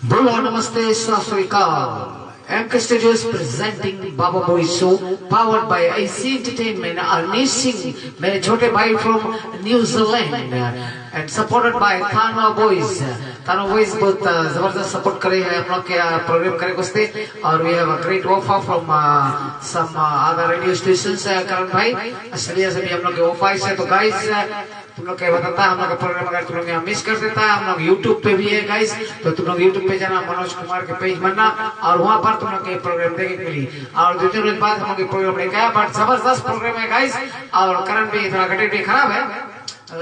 Hello, Namaste, Safrika. MK Studios presenting Baba Boy Show, powered by IC Entertainment, Arnish Singh, मेरे छोटे भाई from New Zealand, and supported by Thanwa Boys. Thanwa Boys बहुत जबरदस्त support करे हैं हम लोग के program करे कुछ और we have a great offer from some other radio stations करण भाई ऑस्ट्रेलिया से भी हम लोग के ऑफर है तो guys तुम लोग क्या बताता है हम लोग का प्रोग्राम अगर तुम लोग यहाँ मिस कर देता है हम लोग YouTube पे भी है गाइस तो तुम लोग YouTube पे जाना मनोज कुमार के पेज बनना और वहाँ पर तुम लोग के प्रोग्राम देखे के लिए और 2-3 रोज बाद हम लोग के प्रोग्राम लेके आया बट जबरदस्त प्रोग्राम है गाइस और करण भी थोड़ा गटे भी खराब है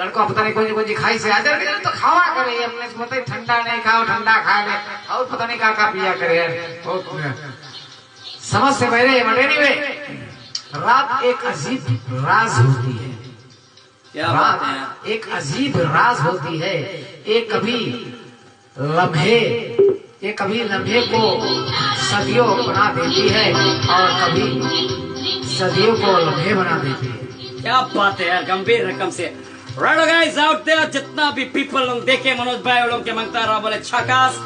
लड़का पता नहीं कोई खाई से आजा तो खावा करे हमने पता ही ठंडा नहीं खाओ ठंडा खा ले और पता नहीं क्या पिया करे यार समझ से पहले बट एनीवे रात एक अजीब राज होती है रात एक अजीब राज होती है एक कभी लम्हे को सदियों बना देती है और कभी सदियों को लम्हे बना देती है। क्या बात है यार गंभीर रकम से राइट गाइस आउट देयर जितना भी पीपल लोग देखे मनोज भाई लोग के मंगता रहा बोले छकास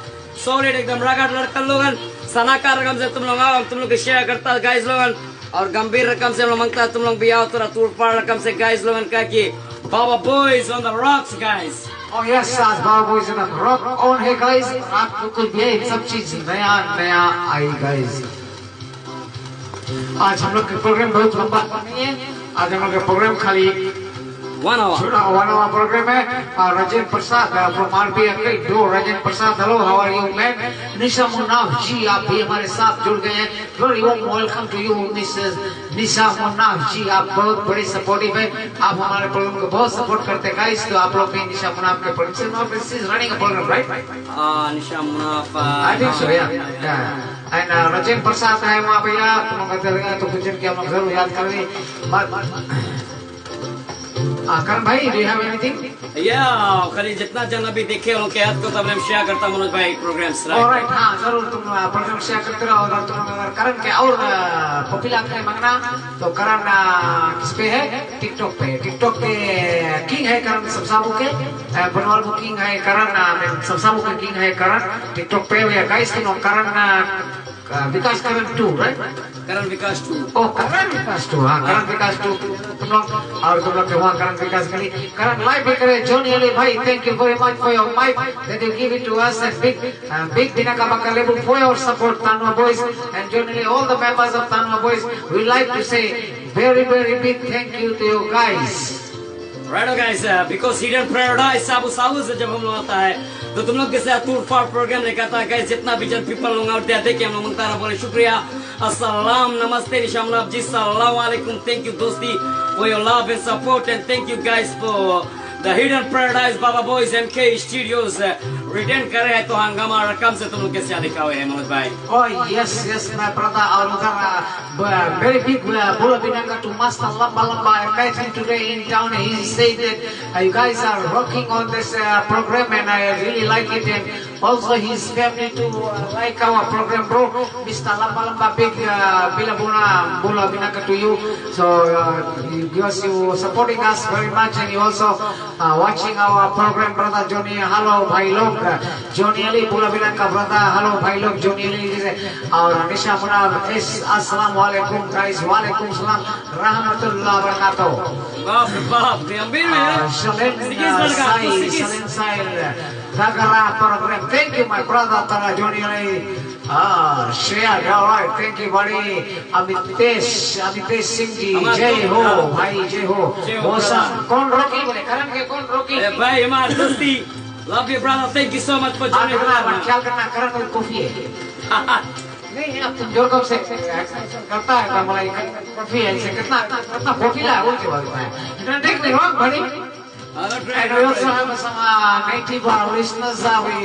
सॉलिड एकदम रगड़ लड़का लोगन सनाका रकम से तुम लोग आओ तुम लोग शेयर करता गाइस लोगन और गंभीर रकम से हम लोग मांगता तुम लोग भी आओ थोड़ा तूड़फाड़ रकम से गाइस लोगन का कि Baba boys on the rocks guys Oh yes, आज Baba boys on the rock on है गाइस आप बिल्कुल भी सब चीज नया नया आई गाइस आज हम लोग का प्रोग्राम बहुत लंबा नहीं है आज हम लोग का प्रोग्राम खाली 1 hour program है और राजेंद्र प्रसाद from RPM दो Rajendra Prasad hello how are you man Nisha Munaf ji आप भी हमारे साथ जुड़ गए हैं very warm welcome to you Nisha Munaf ji आप बहुत बड़े सपोर्टिव है आप हमारे प्रोग्राम को बहुत सपोर्ट करते हैं गाइस तो आप लोग भी निशा मुन्नाफ के प्रोडक्शन में this is running a programme right Nisha Munaf I think so yeah and Rajendra Prasad है वहां भैया तुम लोग कहते तो कुछ के हम लोग जरूर याद कर लें करण भाई डू यू हैव एनीथिंग या खाली जितना जन अभी देखे उन के हाथ को तब हम शेयर करता मनोज भाई प्रोग्राम्स राइट हां जरूर तुम प्रोग्राम शेयर करते रहो अगर तुम अगर करण के और पॉपुलर के मांगना तो करण किस पे है टिकटॉक पे किंग है करण सबसाबू के बनवाल बुकिंग है करण सबसाबू के किंग है करण टिकटॉक पे या गाइस तुम करण विकास करण 2 राइट करण विकास 2 ओ करण विकास 2 हां करण विकास 2 तुम लोग और तुम लोग के वहां करण विकास के लिए करण लाइव भी करे जॉनी अली भाई thank you very much for your mic that you give it to us and big बिना का बका label for your support Tanwa Boys and Johnny all the members of Tanwa Boys we like to say very big thank you to you guys right guys because hidden paradise Sabu से जब हम लोग आता है तो तुम लोग के साथ टूर फॉर प्रोग्राम लेकर आता है गाइस जितना भी जन पीपल लोग आउट देयर देखिए हम लोग मंगता रहा बोले शुक्रिया अस्सलाम नमस्ते निशामुल्लाह जी अस्सलाम वालेकुम थैंक यू दोस्ती for your love and support and thank you guys for the hidden paradise Baba boys MK studios return करे है तो हंगामा रकम से तुम लोग के साथ दिखा हुए हैं मनोज भाई oh yes my brother और उधर very big bola binanga to master lamba I met him today in town he said that you guys are working on this program and I really like it and also his family to like our program bro Mr. Lamba big bola binanga to you so because you supporting us very much and you also watching our program brother Johnny hello bhai log Johnny Ali bola binanga brother hello bhai log Johnny Ali और निशा मुन्नाफ अस्सलाम वालेकुम guys वालेकुम सलाम रहमतुल्लाह बरकातहू बाप गंभीर में Salen Sail Tagara program thank you my brother Tara Johnny Ali share all right thank you buddy Amitesh Singh ji जय हो भाई जय हो मौसम कौन रोकी बोले करण के कौन रोकी भाई हमारे दोस्ती love you brother thank you so much for joining us ख्याल करना करण कोई कॉफी है नहीं अब तुम जोर कब से करता है मलाई कॉफी है इसे कितना पॉपुलर है बोल के बोलता है देख नहीं हो बड़ी and we also have some native listeners we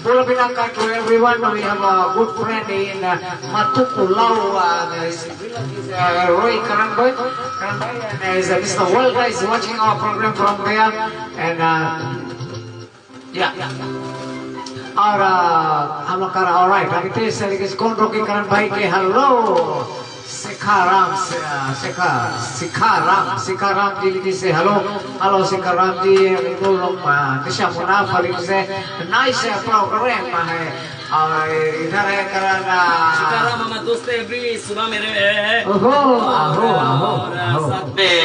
bola binanga to everyone we have a good friend in Matuku Lau Roy Karanboy and is Mr. World guys watching our program from there and yeah और हम लोग कर alright अभी तेज से लेके कौन रोकी करण भाई के हेलो Sikaram ji लिखी से hello Sikaram जी लोग दिशा मुनाफा लिखी से nice program है और इधर है कराना सीताराम हमारे दोस्त एवरी सुबह मेरे है आहो साथ में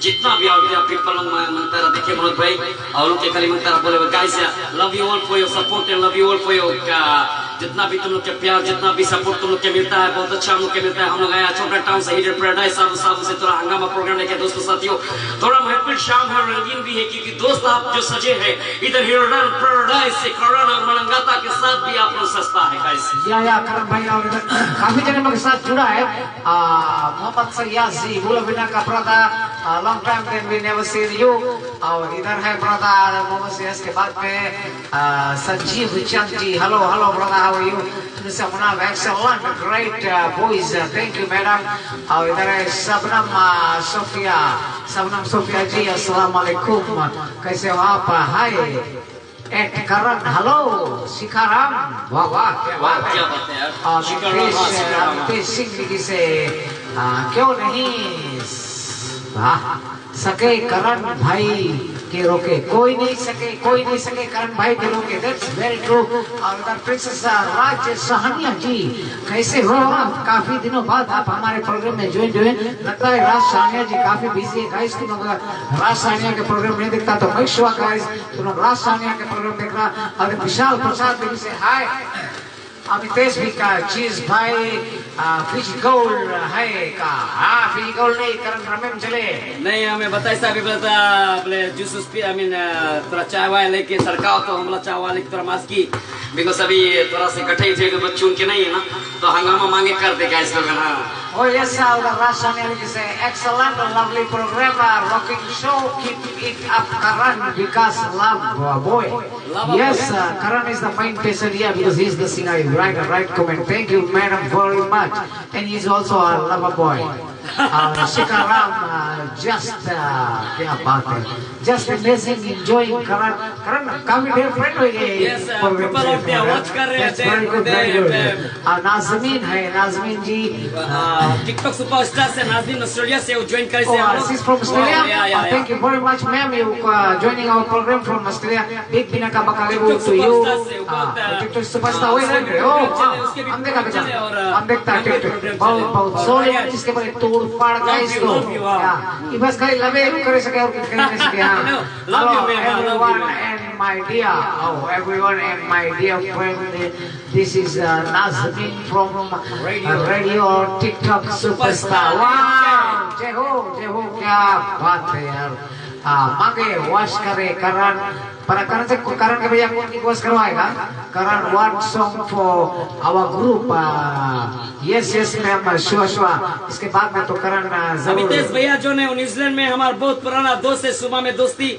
जितना भी आउट देयर पीपल मंतरा देखिए मनोज भाई और उनके खाली मंतरा बोले guys love you all for your support and love you all for your जितना भी तुम लोग के प्यार जितना भी सपोर्ट तुम लोग के मिलता है बहुत अच्छा हम लोग के मिलता है। हम लोग आया छोटा टाउन से हिडन पैराडाइज साबू से थोड़ा हंगामा प्रोग्राम लेके दोस्तों साथियों थोड़ा महफिल शाम है रंगीन भी है क्योंकि दोस्त आप जो सजे हैं इधर हिडन पैराडाइज से करण और मलंगाता के साथ भी आप लोग सस्ता है गाइस या करण भाई और काफी जने लोग के साथ जुड़ा है मोहम्मद सैयद जी बोला बिना का brother long time then we never seen you और इधर है ब्रदर मोहम्मद सैयद के बाद में Sanjeev Chand ji hello brother how are you Mr. Munaf, excellent, great boys. Thank you, madam. और इधर है सबनम सोफिया जी अस्सलाम वालेकुम कैसे हो आप हाय एट करण हेलो शिखाराम वाह क्या बात है और तेज सिंह जी से क्यों नहीं सके करण भाई के रोके कोई नहीं सके करण भाई के रोके दैट्स वेरी ट्रू। और उधर प्रिंसेस राज सहनिया जी कैसे हो आप काफी दिनों बाद आप हमारे प्रोग्राम में ज्वाइन हुए लगता है राज सहनिया जी काफी बिजी है गाइस तुम लोग राज सहनिया के प्रोग्राम नहीं देखता तो मैं शुआ गाइस तुम लोग राज सहनिया के प्रोग्राम देख रहा और विशाल प्रसाद देवी से हाय अमितेश भी का चीज भाई फिजिकल है का फिजिकल नहीं करण रमेम चले नहीं हमें बताइए साहब बता अपने जूस आई मीन थोड़ा चाय वाय लेके सरकाओ तो हमला चाय वाले की तरह मास्क की बिकॉज अभी थोड़ा से इकट्ठे ही थे बच्चों के नहीं है ना तो हंगामा मांगे कर दे गाइस लोग ना Oh yes, the Russian is an excellent, lovely program, rocking show. Keep it up, Karan, because love boy. Yes, Karan is the main person here because he's the singer. Right comment. Thank you, madam, very much. And he's also a lover boy. Shikaram, just amazing, enjoying Karan, come with your friend. Yes, people out there watch कर रहे हैं. Very good. Nazmin ji. TikTok superstar से Nazneen Australia से join करे से she's from Australia. Thank you very much, ma'am. You joining our program from Australia. Big binaka bakalebu to you. TikTok superstar. हम देखता TikTok. बहुत solid जिसके बारे तोड़ फाड़ गाइस तो. ये बस खाली लवे करे सके और करे नहीं सके हाँ. Hello everyone and my dear friend. This is Nazmin from radio TikTok superstar. Wow, जय हो क्या बात है यार. मांगे वॉश करे करण पर करण से करण के भैया कौन की वॉश करवाएगा Karan one song for our group. yes ma'am शुआ इसके बाद में तो करण जरूर. अमितेश भैया जो ने न्यूजीलैंड में हमारा बहुत पुराना दोस्त है सुबह में दोस्ती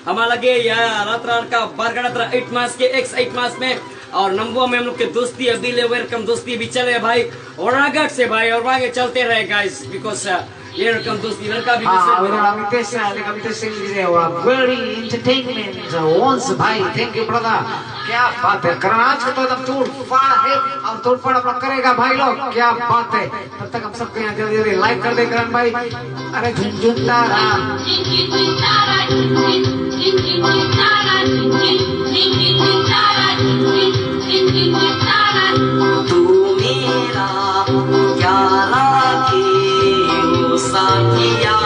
हमारा लगे रात का बारगढ़ 8 मास के X8 मास में और नंबुआ में हम लोग के दोस्ती अभी ले वेलकम दोस्ती भी चले भाई और रागट से भाई और आगे चलते रहे गाइस बिकॉज ये रकम दोस्ती लड़का भी Amitesh Singh ji very entertainment once भाई थैंक यू ब्रदर क्या बात है करण आज का तो एकदम तोड़ फाड़ है और तोड़ फाड़ अपना करेगा भाई लोग क्या बात है तब तक हम सबको यहाँ जल्दी लाइक कर दे करण भाई अरे झुनझुन तारा तू मेरा क्या लागे ओ साथिया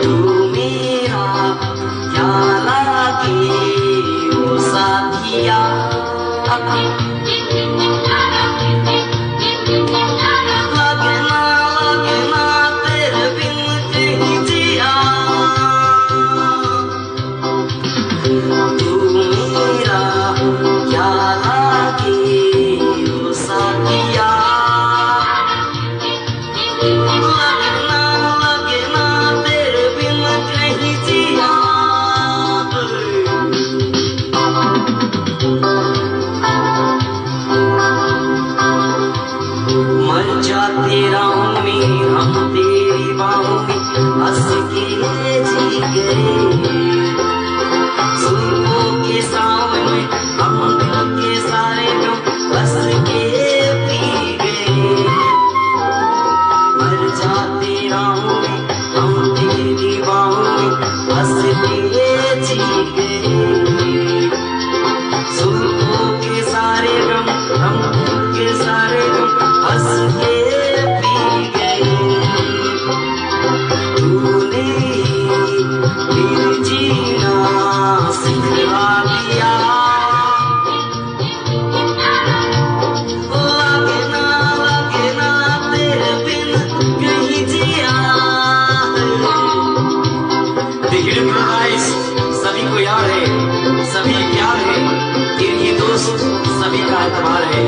तू मेरा क्या लागे ओ साथिया सभी का एतबार है।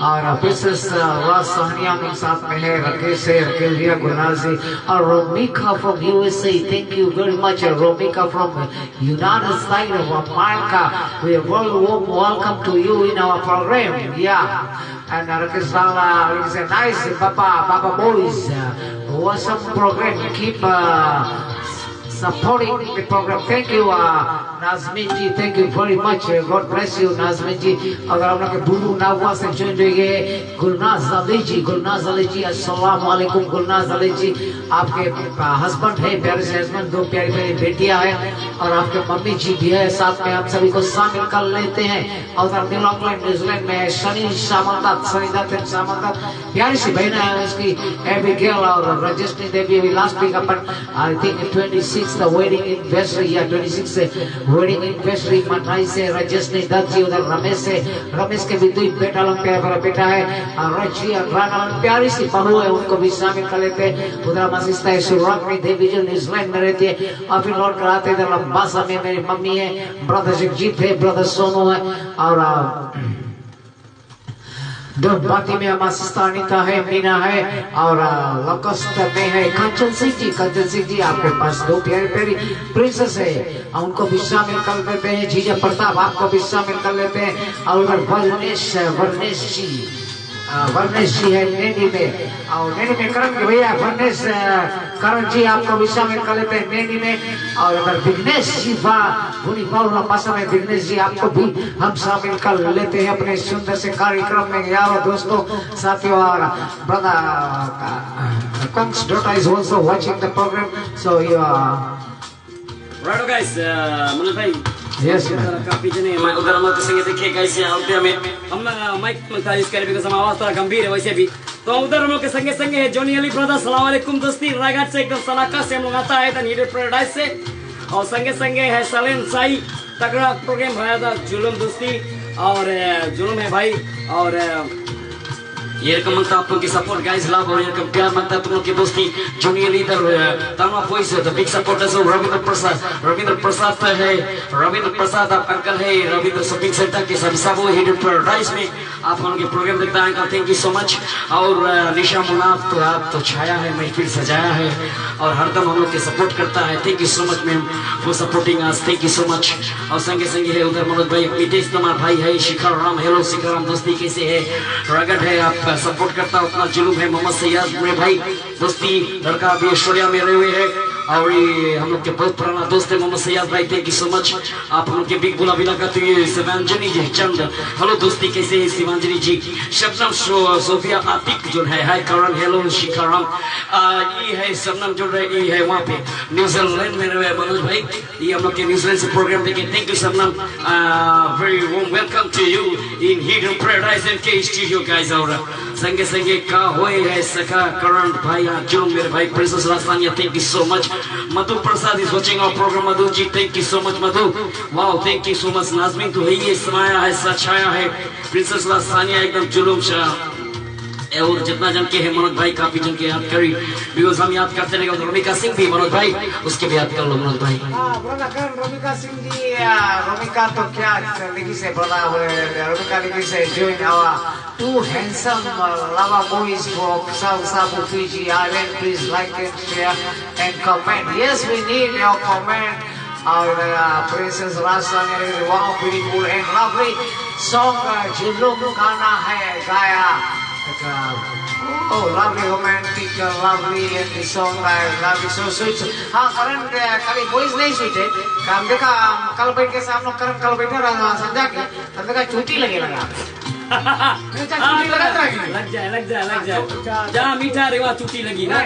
और प्रिंसेस राज सोहनिया में साथ में है राकेश है रकेलिया गुरनाजी और Romika from USA thank you very much Romika from United State of America we warm welcome to you in our program and Rakesh Lala is a nice Baba boys awesome program keep supporting the program. Thank you, Nazmin ji. Thank you very much. God bless you, Nazmin ji. अगर हम लोग के बुलू नावा से join होंगे, गुलनाज अली जी, अस्सलाम वालेकुम गुलनाज अली जी. आपके husband है, प्यारे से हस्बैंड, दो प्यारी प्यारी बेटियां हैं और आपके मम्मी जी भी है. साथ में आप सभी को शामिल कर लेते हैं. और न्यूजीलैंड में सनी सामंत प्यारी सी बहन है उसकी एबिगेल और रजनी देवी अभी लास्ट वीक अपन I think 26 the wedding anniversary 26 wedding anniversary मनाई से रजनी दत्त जी उधर रमेश के भी दो बेटा लोग प्यारा बेटा है रची और राना प्यारी सी बहू है उनको भी शामिल कर लेते हैं. उधर मसिस्ता है सुरक्षित देवी जो न्यूजीलैंड में रहती है और फिर लौट कर आते इधर लंबासा में मेरी मम्मी है, ब्रदर जगजीत है, ब्रदर सोनू है और बाती में हमारा सिस्टर अनीता है, मीना है और लकस्ट में है कंचन सिंह जी आपके पास दो प्यारी प्यारी प्रिंसेस है उनको भी शामिल कर लेते हैं. जीजा प्रताप आपको भी शामिल कर लेते हैं और उधर वर्णेश जी है नैनी में करण भैया करण जी आपको भी शामिल कर लेते हैं नैनी में. और अगर विघ्नेश जी में विघ्नेश जी आपको भी हम शामिल कर लेते हैं अपने सुंदर से कार्यक्रम में. यारो दोस्तों साथियों और brother Kong's daughter is also watching the program, so you are right guys. Manoj भाई yes काफी जने उधर हम संगे देखे कैसे आउटे में हम माइक में तारीफ करे बिकॉज़ हम आवाज थोड़ा गंभीर है वैसे भी. तो उधर हम लोग के संगे है जॉनी अली ब्रदर. अस्सलाम वालेकुम दोस्ती रायगढ़ से एकदम सलाका से हम लोग आता है नीडेड पैराडाइज से. और संगे है सलेम साई तगड़ा प्रोग्राम आया था जुलम दोस्ती और जुलम है भाई और ये रकम मंता आप लोग की सपोर्ट गाइस लव और ये रकम प्यार मंता तुम लोग की दोस्ती junior leader Tanwa voice the big supporters of Ravindra Prasad है रविंद्र प्रसाद आप अंकल है रविंद्र शॉपिंग सेंटर के सभी सब हिडन पैराडाइज में आप लोगों के प्रोग्राम देखता है uncle thank you so much और निशा मुनाफ तो आप तो छाया है महफिल सजाया है और हरदम हम लोग के सपोर्ट करता है thank you so much ma'am for supporting us thank you so much और संगे संगे है उधर मनोज भाई मितेश कुमार भाई है शिखर राम हेलो शिखर राम दोस्ती कैसे है रगड़ है आप सपोर्ट करता उतना जुलूम है मोहम्मद सैयद मेरे भाई दोस्ती लड़का अभी ऐश्वर्या में रहे हुए है और ये हम लोग के बहुत पुराना दोस्त है मोहम्मद सैयद भाई थैंक यू सो मच आप लोग के बिग बुला बिना का तो ये शिवांजनी जी चंद हेलो दोस्ती कैसे है शिवांजनी जी शबनम सोफिया आतिक जो है हाय करण हेलो शिखर राम ये है शबनम जो रहे ये है वहाँ पे न्यूजीलैंड में रहे मनोज भाई ये हम लोग के न्यूजीलैंड से प्रोग्राम देखे thank you Shabnam very warm welcome to you in hidden paradise and K studio guys और संगे संगे का होए है सखा करण भाई जो मेरे भाई princess Rajasthania thank you so much Madhu Prasad is watching our programme Madhu ji thank you so much Madhu wow thank you so much Nazmeen तो है ये समाया है सचाया है प्रिंसेस राजस्थानिया एकदम जुलूम शाह और जितना जन के है मनोज भाई काफी जन के याद करी बिकॉज हम याद करते रहेंगे रोमिका सिंह भी मनोज भाई उसके भी याद कर लो मनोज भाई रोमिका सिंह जी रोमिका तो क्या लिखी से बोला रोमिका लिखी से join our two handsome lava boys from South Sabu Fiji Island please like and share and comment yes we need your comment our Princess Rasani wow beautiful and lovely song Julum गाना है गाया oh lovely romantic lovely and the song lovely so sweet हाँ करण कभी voice नहीं sweet है हम देखा कल बैठ के सामने करण कल बैठा रहा समझा के हम देखा चूटी लगे लगा लग जाए जहाँ मीठा रेवा चूटी लगी ना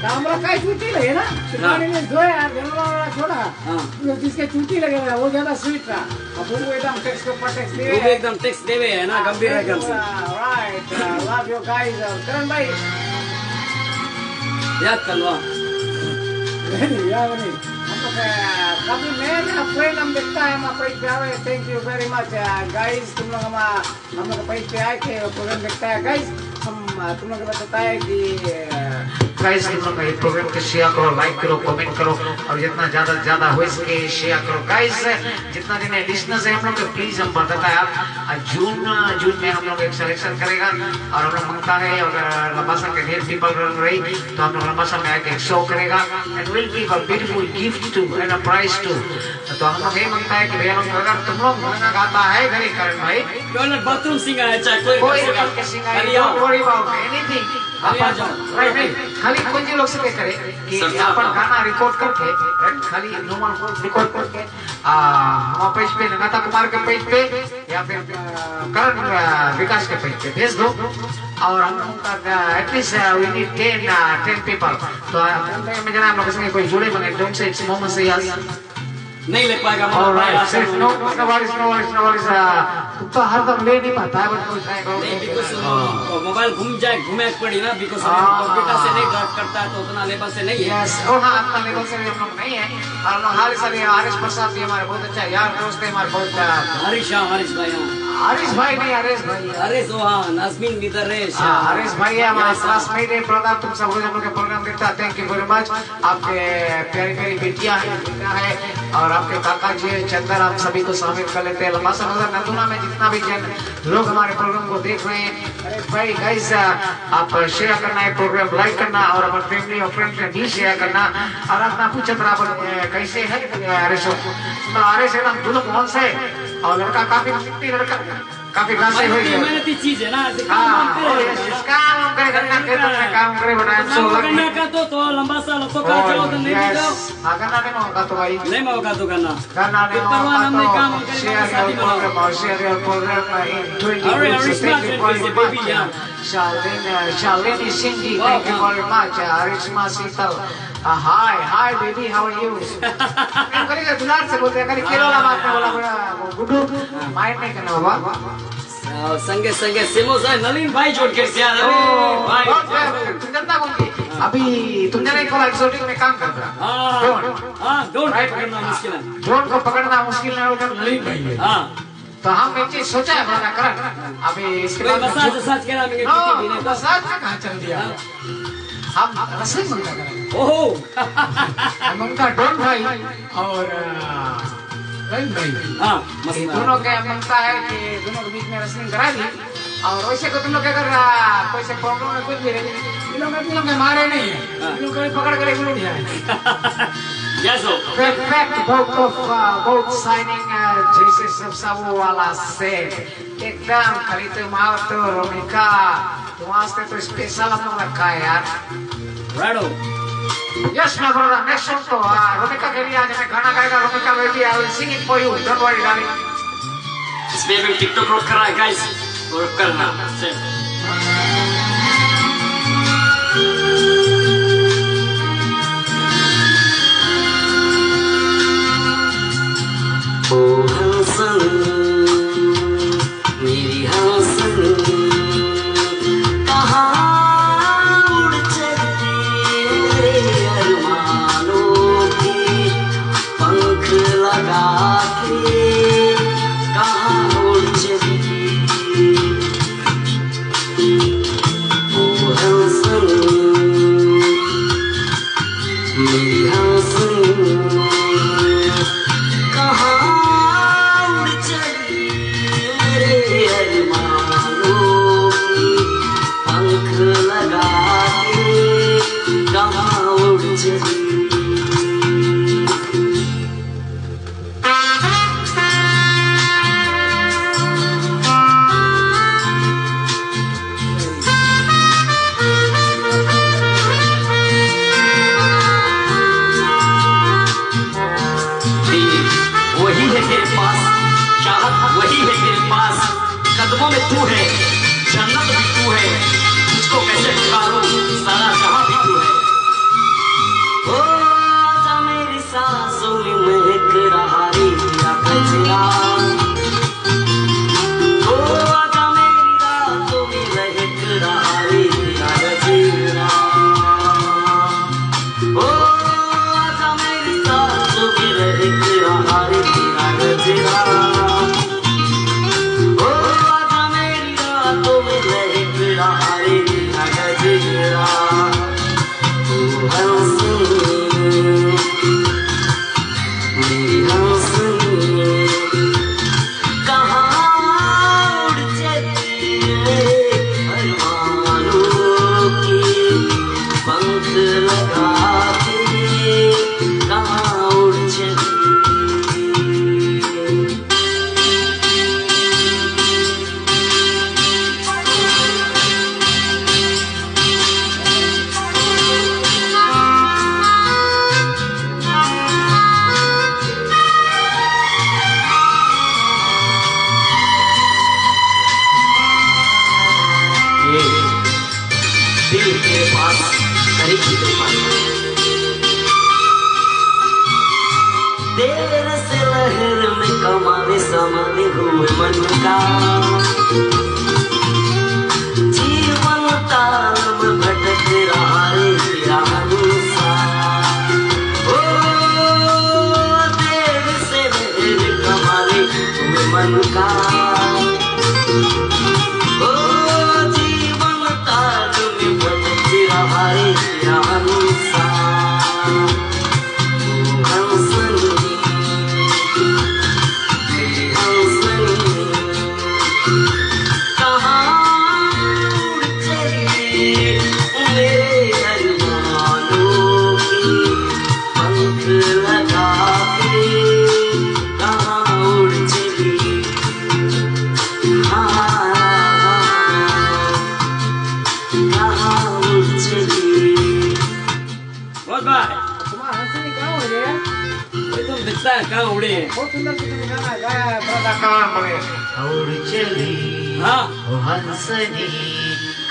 कामरा का चूटी लगे ना शिवानी ने जो यार जनवा वाला छोड़ा जिसके चूटी लगे ना वो ज्यादा स्वीट था अब वो एकदम टेक्स्ट पर टेक्स्ट दे वो एकदम टेक्स्ट देवे है ना गंभीर एकदम से राइट लव यू गाइस करण भाई याद कर लो यार नहीं कभी मैं फ्रेंड हम देखता है हमारा पेज पे आए thank you very much guys तुम लोग हम लोग पेज पे आए थे प्रोग्राम देखता है गाइस हम तुम लोग को बताता है कि गाइस तुम लोग ये प्रोग्राम को शेयर करो लाइक करो कमेंट करो और जितना ज्यादा हो सके शेयर करो गाइस जितना दिन लिसनर्स है हम लोग प्लीज हम बताता है आप जून में हम लोग एक सिलेक्शन करेगा और हम लोग मांगता है अगर लंबासा के ढेर पीपल रही तो हम लोग लंबासा में एक शो करेगा and will give a beautiful gift to and a prize to तो हम लोग ये मांगता है कि भैया अगर तुम लोग गाना गाता है घरे करण भाई टॉयलेट बाथरूम सिंगर है चाहे कोई singer don't worry about anything खाली कुछ लोग से करे कि अपन गाना रिकॉर्ड करके खाली नॉर्मल रिकॉर्ड करके हमारे पेज पे नगाता कुमार के पेज पे या फिर करण विकास के पेज पे भेज दो और हम लोग एटलीस्ट वी नीड 10 पीपल तो मैं जना हम लोग से कोई जुड़े बने don't say it's Mohammad Syed नहीं ले पाएगा नो तो हर दम ले नहीं पाता है बट कोई ट्राई करो मोबाइल घूमे पड़ी ना बिकॉज कंप्यूटर से नहीं ड्राइव करता है तो उतना लेवल से नहीं है यस और हाँ अपना लेवल से हम लोग नहीं है और लोग हाल साल आरिश प्रसाद भी हमारे बहुत अच्छा यार दोस्त है हमारे बहुत हरीश भाई नहीं हरीश हाँ नाज़मीन भी दरेश हरीश भाई है हमारा क्लासमेट है ब्रदर तुम सब रोज हम लोग का प्रोग्राम देखता है थैंक यू वेरी मच आपके प्यारी प्यारी बेटियां है और आपके काका जी चंदन आप सभी को शामिल कर लेते हैं लंबासा नगर नंदुना में जितना भी लोग हमारे प्रोग्राम को देख रहे हैं अरे भाई गाइस आप शेयर करना है प्रोग्राम लाइक करना और अपने फैमिली और फ्रेंड्स में भी शेयर करना और अपना पूछे कैसे है हरीश एकदम दुलम मोहन से और लड़का काफी गासे हो गया मेहनती चीज है ना काम करे करना का तो लंबा सा तो का चलो तो नहीं जाओ करना नहीं होगा तो भाई नहीं होगा तो करना नहीं होगा हमने काम करेंगे शादी बनाओ share programme in 20 Shalini Singh ji, thank you very much. Arishma Sital, hi baby, how are you? मैं करेंगे दुलार से बोलते हैं करें केरला बात में बोला गुड्डू माइंड नहीं करना बाबा संगे सिमो से नलिन भाई जोड़ के सिया भाई जनता कौन की अभी तुमने नहीं खोला एक्सोटिक में काम कर रहा। डोन पकड़ना मुश्किल है। ड्रोन को पकड़ना मुश्किल है उधर नहीं भाई। तो हम एक चीज सोचा है बना कर अभी इसके बाद मसाज करा मेरे पीछे भी मसाज कहाँ चल दिया। हम रसोई मंगा करेंगे। ओहो मंगा ड्रोन भाई और भाई दोनों के मंगता है कि दोनों के बीच में रेसलिंग करा दी। और वैसे को तुम लोग अगर कोई से प्रॉब्लम में कुछ भी रहे इन लोग के मारे नहीं है। इन लोग पकड़ कर एक जाए। Yes, sir. Perfect boat signing जैसे सब वाला से एकदम खाली तुम आओ तो रोमिका तुम आस्ते तो स्पेशल हम लोग रखा है यार। Rado. Yes, my brother. Next song तो रोमिका के लिए आज मैं गाना गाएगा। Romika baby, I will sing it for you. Don't worry, darling. इस बेबी टिकटॉक रोक कर रहा है guys. रोक करना से। ओ हंसन मेरी हंसन कहाँ उड़ चलती मेरे अरमानों के पंख लगा के कहाँ उड़ चली। ओ हंसन मेरी हंसन कदमों में तू है, जन्नत भी तू है, तुझको कैसे पुकारूं, सारा जहां भी तू है। ओ आजा मेरी सांसों में महक रहा रे तेरा गजरा। ओ आजा मेरी रातों में महक रहा रे तेरा गजरा। ओ आजा मेरी सांसों में महक रहा रे तेरा गजरा। तेरे से लहर में कमाने समाने हुए मन का जीवन ताल में भटक रहा है तेरा अनुसा। ओ तेरे से लहर कमाने हुए मन का ओ जीवन ताल में भटक रहा है तेरा अनुसा। कहाँ उड़े बहुत सुंदर से गाना गाया उड़ चली ओ हंसनी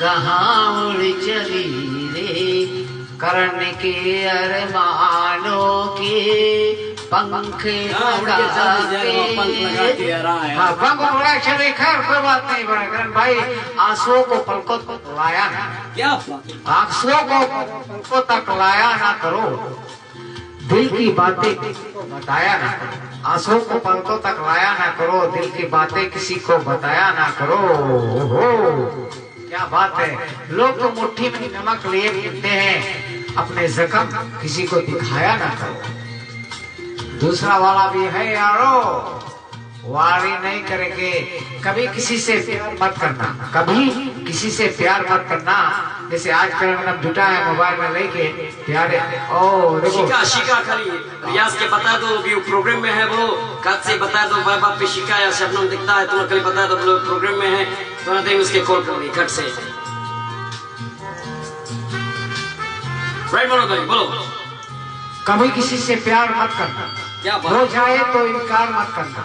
कहाँ उड़ चली रे करने के अरमानों के पंख लगा के। हाँ पंख उड़ा चले। खैर कोई बात नहीं बड़ा भाई आंसुओं को पलकों को लाया ना। क्या बात है। आंसुओं को तक लाया ना करो, दिल की बातें किसी को बताया ना करो। आंसुओं को पलकों तक लाया ना करो, दिल की बातें किसी को बताया ना करो। हो क्या बात है। लोग तो मुट्ठी में नमक लिए पीते हैं, अपने जख्म किसी को दिखाया ना करो। दूसरा वाला भी है यारो, वारी नहीं करेंगे। कभी किसी से प्यार मत करना, कभी किसी से प्यार मत करना। जैसे आजकल मैंने जुटा है मोबाइल में लेके प्यारे। ओ देखो शिका खाली रियाज के बता दो कि प्रोग्राम में है, वो कद से बता दो भाई बाप पे शिका या शबनम दिखता है, तुम कल बता दो प्रोग्राम में है तो ना उसके कॉल करोगे कट से। राइट बोलो भाई बोलो। कभी किसी से प्यार मत करना, क्या बात हो जाए तो इनकार मत करना।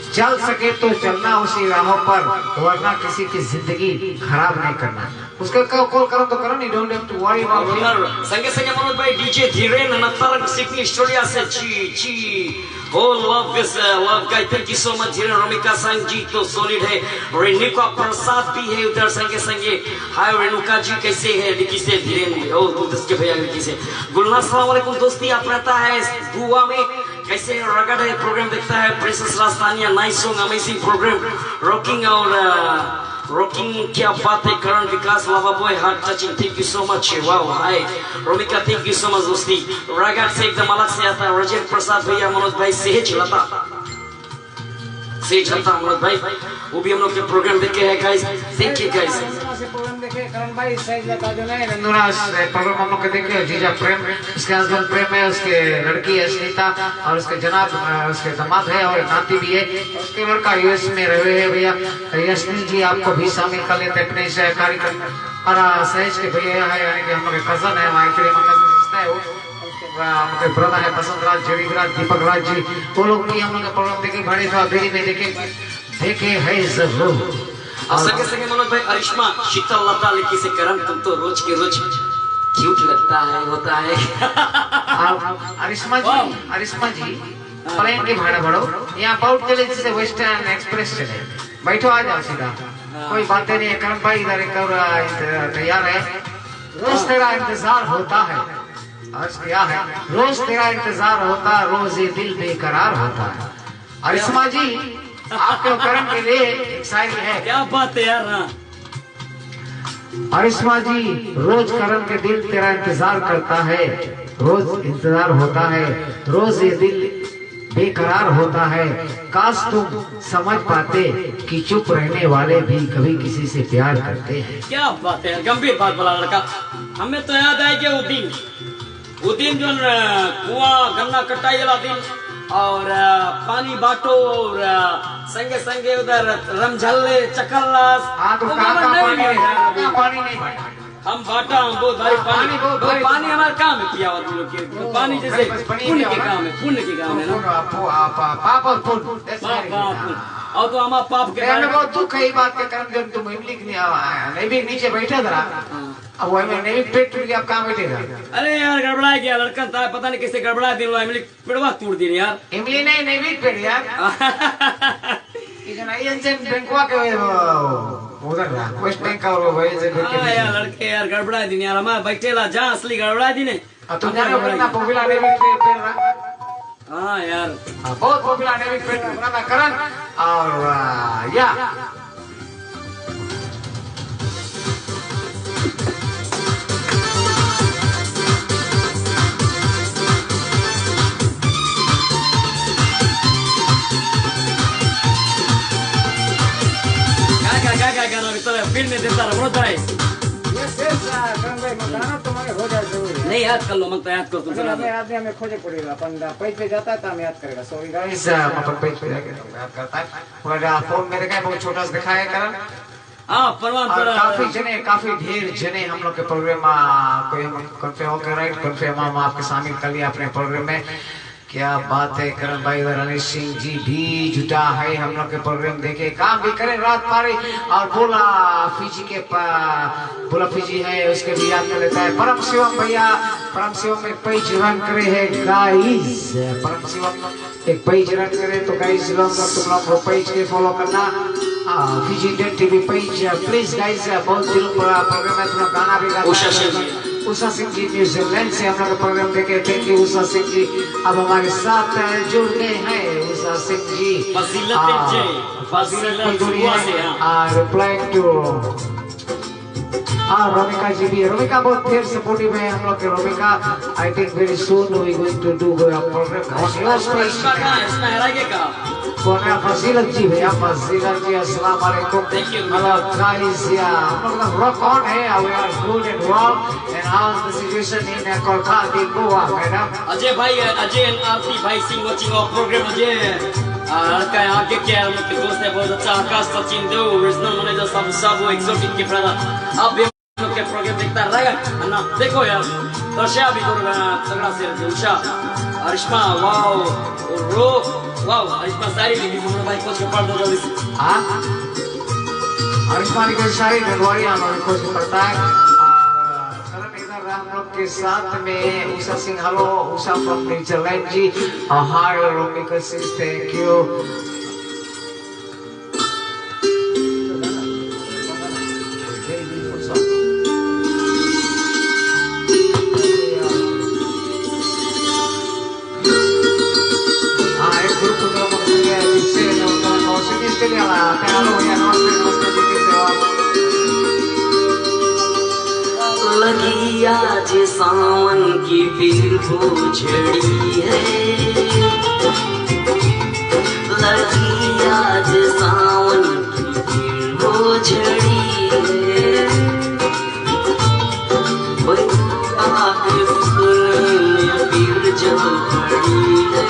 चल सके तो चलना उसी राहों पर, वरना किसी की जिंदगी खराब नहीं करना। उसका कॉल करो तो करो, नहीं don't have to worry about it. संगे संगे मनोज भाई DJ Dhiren Nattar Sydney Australia से जी हो love this love guy. Thank you so much Dhiren. Ramika Sang ji तो सॉलिड है, रेणुका प्रसाद भी है उधर संगे संगे। हाय रेणुका जी कैसे है डिकी से धीरेन। ओ दिस के भैया डिकी से। गुलनाज अस्सलाम वालेकुम दोस्ती आप रहता है गोवा में, कैसे रगड़ है प्रोग्राम देखता है। Princess Rajasthania nice song amazing programme rocking और रॉकिंग। क्या बात है। Karan Vikas lover boy heart touching thank you so much. Wow hi Romika thank you so much दोस्ती। रगड़ से एकदम अलग से आता है। राजेंद्र प्रसाद भैया मनोज भाई सेज लता मनोज भाई वो भी हम लोग के प्रोग्राम देखे हैं guys. Thank you guys. Programme देखे करण भाई सही लता जो नहीं प्रोग्राम हम लोग के देखे। जीजा प्रेम, उसके हस्बैंड प्रेम है, उसके लड़की है स्नीता और उसके जनाब उसके दामाद है और नाती भी है। उसके लड़का यूएस में रहे हैं भैया। यशनी जी आपको भी शामिल कर लेते अपने कार्यक्रम। और सहज के भैया है यानी कि हम लोग कजन है, हमारे कजन है वो मतलब ब्रदर है बसंत राज, जरीब राज, दीपक राज जी, वो लोग भी हम लोग का प्रोग्राम देखे। बड़े देरी में देखे है जरूर। और संगे संगे मनोज भाई अरिश्मा शीतल लता लिखी से करम तुम तो रोज के रोज क्यूट लगता है होता है। अरिश्मा जी प्लेन के भाड़ा बढ़ो, यहाँ बाउट चले जैसे वेस्टर्न एक्सप्रेस चले, बैठो आ जाओ सीधा, कोई बातें नहीं है। करम भाई इधर तैयार है। रोज तेरा इंतजार होता है, आज क्या है, रोज तेरा इंतजार होता, रोज ये दिल बेकरार होता है। अरिश्मा जी आपके करण के लिए एक शायरी है। क्या बात है यार। अरिश्मा जी रोज करण के दिल तेरा इंतजार करता है, रोज इंतजार होता है, रोज ये दिल बेकरार होता है। काश तुम समझ पाते कि चुप रहने वाले भी कभी किसी से प्यार करते हैं। क्या बात है, गंभीर बात बोला लड़का। हमें तो याद है कि वो दिन जो कुआं गन्ना कटाई वाला दिन और पानी बाटो और संगे संगे उधर रमझल्ले चकल्लास। हाँ तो पानी नहीं बांटा हम बांटा, हम बहुत भारी पानी हमारा काम है किया हुआ तुम लोग के। पानी जैसे पुण्य के काम है, पुण्य के काम है ना। पाप और पुण्य और तो हमारा पाप के बारे में बहुत दुख है बात के कारण जब तुम नहीं नीचे बैठे जरा, अब वो नहीं पेट टूट गया, अब कहाँ बैठेगा। अरे यार गड़बड़ा गया लड़का था, पता नहीं कैसे गड़बड़ा दिन इमली पेड़वा तोड़ दी यार। इमली नहीं पेड़ यार बैंकवा के उधर वेस्ट बैंक का यार लड़के यार गड़बड़ा दिन यार। हमारा बैठेला जहाँ असली गड़बड़ा दिन है। तुम जाने कितना पॉपुलर है पेड़ रहा। हाँ यार बहुत पॉपुलर है पेड़ करण और या फिल्म में देता रहा भाई। नहीं याद कर लो, मत तो याद करो तुम। हमें खोजे पड़ेगा, अपन पेज पे जाता है तो हम याद करेगा। सॉरी गाइस, मतलब पेज पे जाके याद करता है। पूरा फोन में देखा है, बहुत छोटा सा दिखा है करण। हाँ परवान काफी ढेर जने हम लोग के प्रोग्राम कोई हम कंफर्म होकर राइट कंफर्म हम आपके शामिल कर लिया अपने प्रोग्राम में। क्या बात है, करण भाई और अनिश सिंह जी भी जुटा है हम लोग के प्रोग्राम देखे, काम भी करें रात पारी। और बोला फीजी है उसके भी याद कर लेता है। परम शिवम भैया, परम शिवम एक पेज रन करे है गाइस, परम शिवम एक पेज रन करे तो गाइस लोग तुम लोग पेज के फॉलो करना। Fiji Indian TV page please guys, बहुत दिनों प्रोग्राम में तुम गाना भी गाते हैं। उषा सिंह जी न्यूजीलैंड से हम लोग प्रोग्राम देखे, थैंक यू उषा सिंह जी, अब हमारे साथ जुड़ गए हैं उषा सिंह जी। रिप्लाइंग टू रोमिका जी भी, रोमिका बहुत देर सपोर्टिव है हम लोग के। Romika I think very soon we going to do programme. Fazilat ji भैया, फजीलत जी अस्सलाम वालेकुम। हेलो गाइस, या हम लोग रॉक ऑन है, we are good and well and how is the situation in Kolkata Goa madam? Ajay भाई, अजय एंड आरती भाई Singh watching our programme. Ajay लड़का यहाँ के क्या हम लोग के दोस्त है बहुत अच्छा, आकाश सचिन देव रीजनल मैनेजर सब एक्सोटिक के ब्रदर। अब भी हम लोग के प्रोग्राम देखता रहेगा ना, देखो यार दर्शा भी करोगा तगड़ा से। उषा अरिश्मा वाओ रो वाओ, अरिश्मा सारी लिखी तुमने भाई कोच के पढ़ दो जल्दी से। हाँ अरिश्मा की सारी गड़बड़ी हम लोग कोच पढ़ता है। हम लोग के साथ में Usha Singh, hello Usha from New Zealand ji. Hi Romika Singh, thank you. लगी आज सावन की फिर वो झड़ी है, लगी आज सावन की फिर वो झड़ी है। कोई बात सुनने में फिर जब पड़ी है।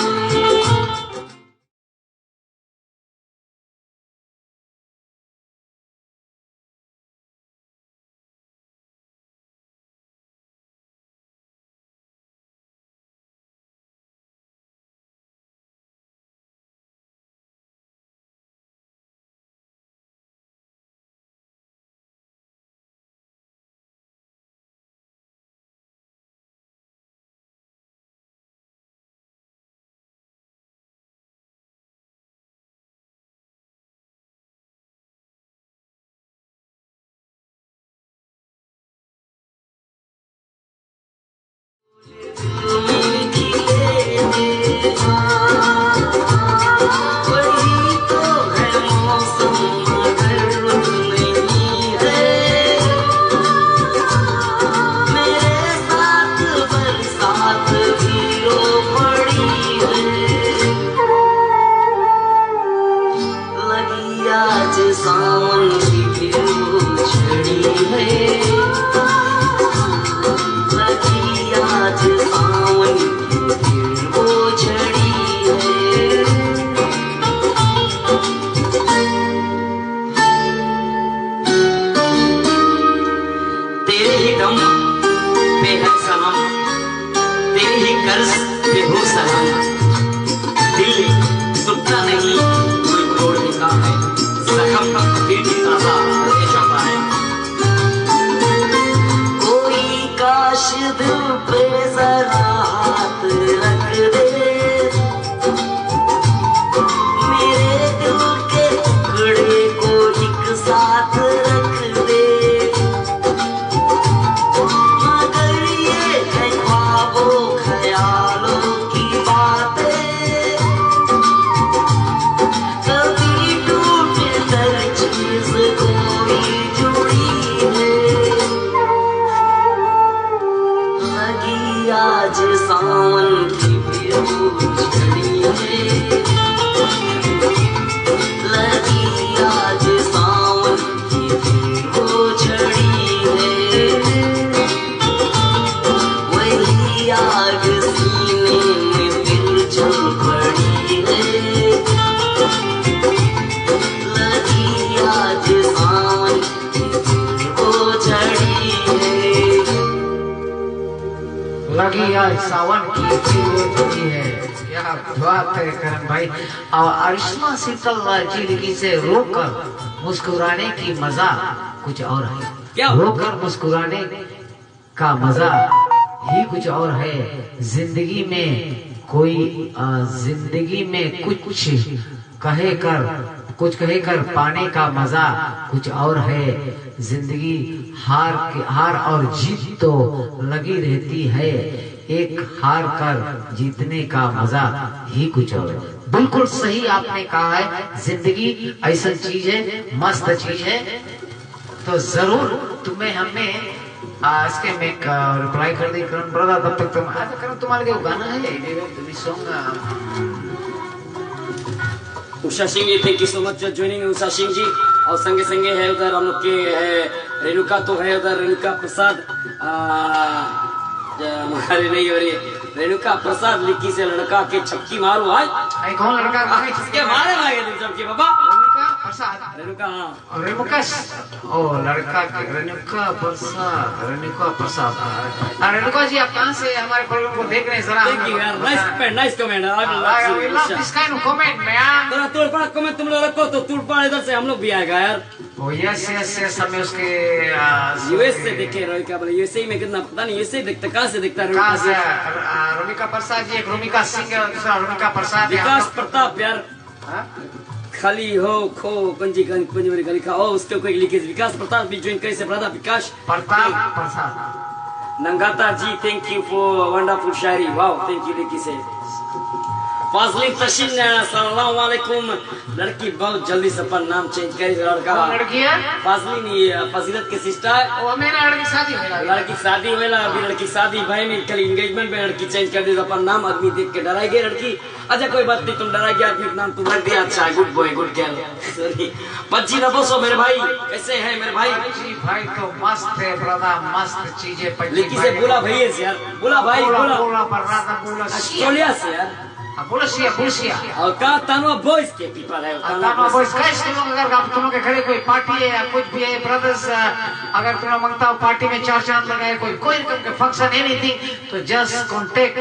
लगी आज सावन की है। क्या बात है करण भाई। और अरिश्मा शीतल जी लिखी से रोकर मुस्कुराने की मजा कुछ और है। क्या? रोकर मुस्कुराने का मजा ही कुछ और है। जिंदगी में कोई जिंदगी में कुछ कहे कर पाने का मजा कुछ और है। जिंदगी हार और जीत तो लगी रहती है, एक हार कर जीतने का मजा ही कुछ और है। बिल्कुल सही आपने कहा है। जिंदगी ऐसा चीज है, मस्त चीज है। तो जरूर तुम्हें हमने इसके में रिप्लाई कर दी करण ब्रदर। तब तक तुम आज करण तुम्हारे लिए गाना है song. Usha Singh ji, thank you so much joining Usha Singh ji. और संगे संगे है उधर हम लोग के है रेणुका, तो है उधर रेणुका प्रसाद हमारे नहीं हो रही रेणुका प्रसाद लिखी से लड़का के छक्की मारो। आज कौन लड़का मांगे किसके मारे तुम सबके बाबा? रेणुका प्रसाद। रेणुका, हाँ रेणुका ओ लड़का के रेणुका प्रसाद। रेणुका जी आप कहाँ से हमारे प्रोग्राम को देख रहे हैं जरा? थैंक यू यार, nice comment. I love this kind of comment man। थोड़ा तोड़फाड़ कमेंट तुम लोग रखो तो तोड़फाड़ इधर से हम लोग भी आएगा यार। ओ यस हमें उसके यूएस से देखे रहे क्या बोले यूएसए में कितना पता नहीं यूएसए देखता कहाँ से देखता है? कहाँ से? रोमिका प्रसाद जी, एक रोमिका सिंह है, दूसरा रोमिका प्रसाद। विकास प्रताप यार, खाली हो खो पंजी गली खा उसके कोई लिखे विकास प्रताप भी ज्वाइन करे से ब्रदर विकास प्रताप नंगाता ji, thank you for wonderful शायरी। वाओ, थैंक यू लिखी से। फाजली तशीन अस्सलाम वालेकुम। लड़की बहुत जल्दी से अपन नाम चेंज करे। लड़का लड़की है फाजली नहीं, फजीलत के सिस्टर। वो मेरा लड़की शादी होला अभी लड़की शादी भाई में कल एंगेजमेंट में लड़की चेंज कर दी अपन नाम। आदमी देख के डराई गई लड़की। अच्छा कोई बात नहीं, तुम डरा गया आदमी नाम तुम रख दिया। अच्छा good boy good girl. Sorry पच्ची न बोसो मेरे भाई, कैसे हैं मेरे भाई? भाई तो मस्त है ब्रदर, मस्त चीजें। लड़की से बोला भैया से यार, बोला भाई बोला ऑस्ट्रेलिया से यार, बुलसिया और कहा तानवा बॉयज के पीपल है। तानवा बॉयज गाइस, तुम लोग के घरे कोई पार्टी है या कुछ भी है ब्रदर्स, अगर तुम लोग मांगता हो पार्टी में 4 चांद लगाए कोई रकम के फंक्शन एनीथिंग, तो just contact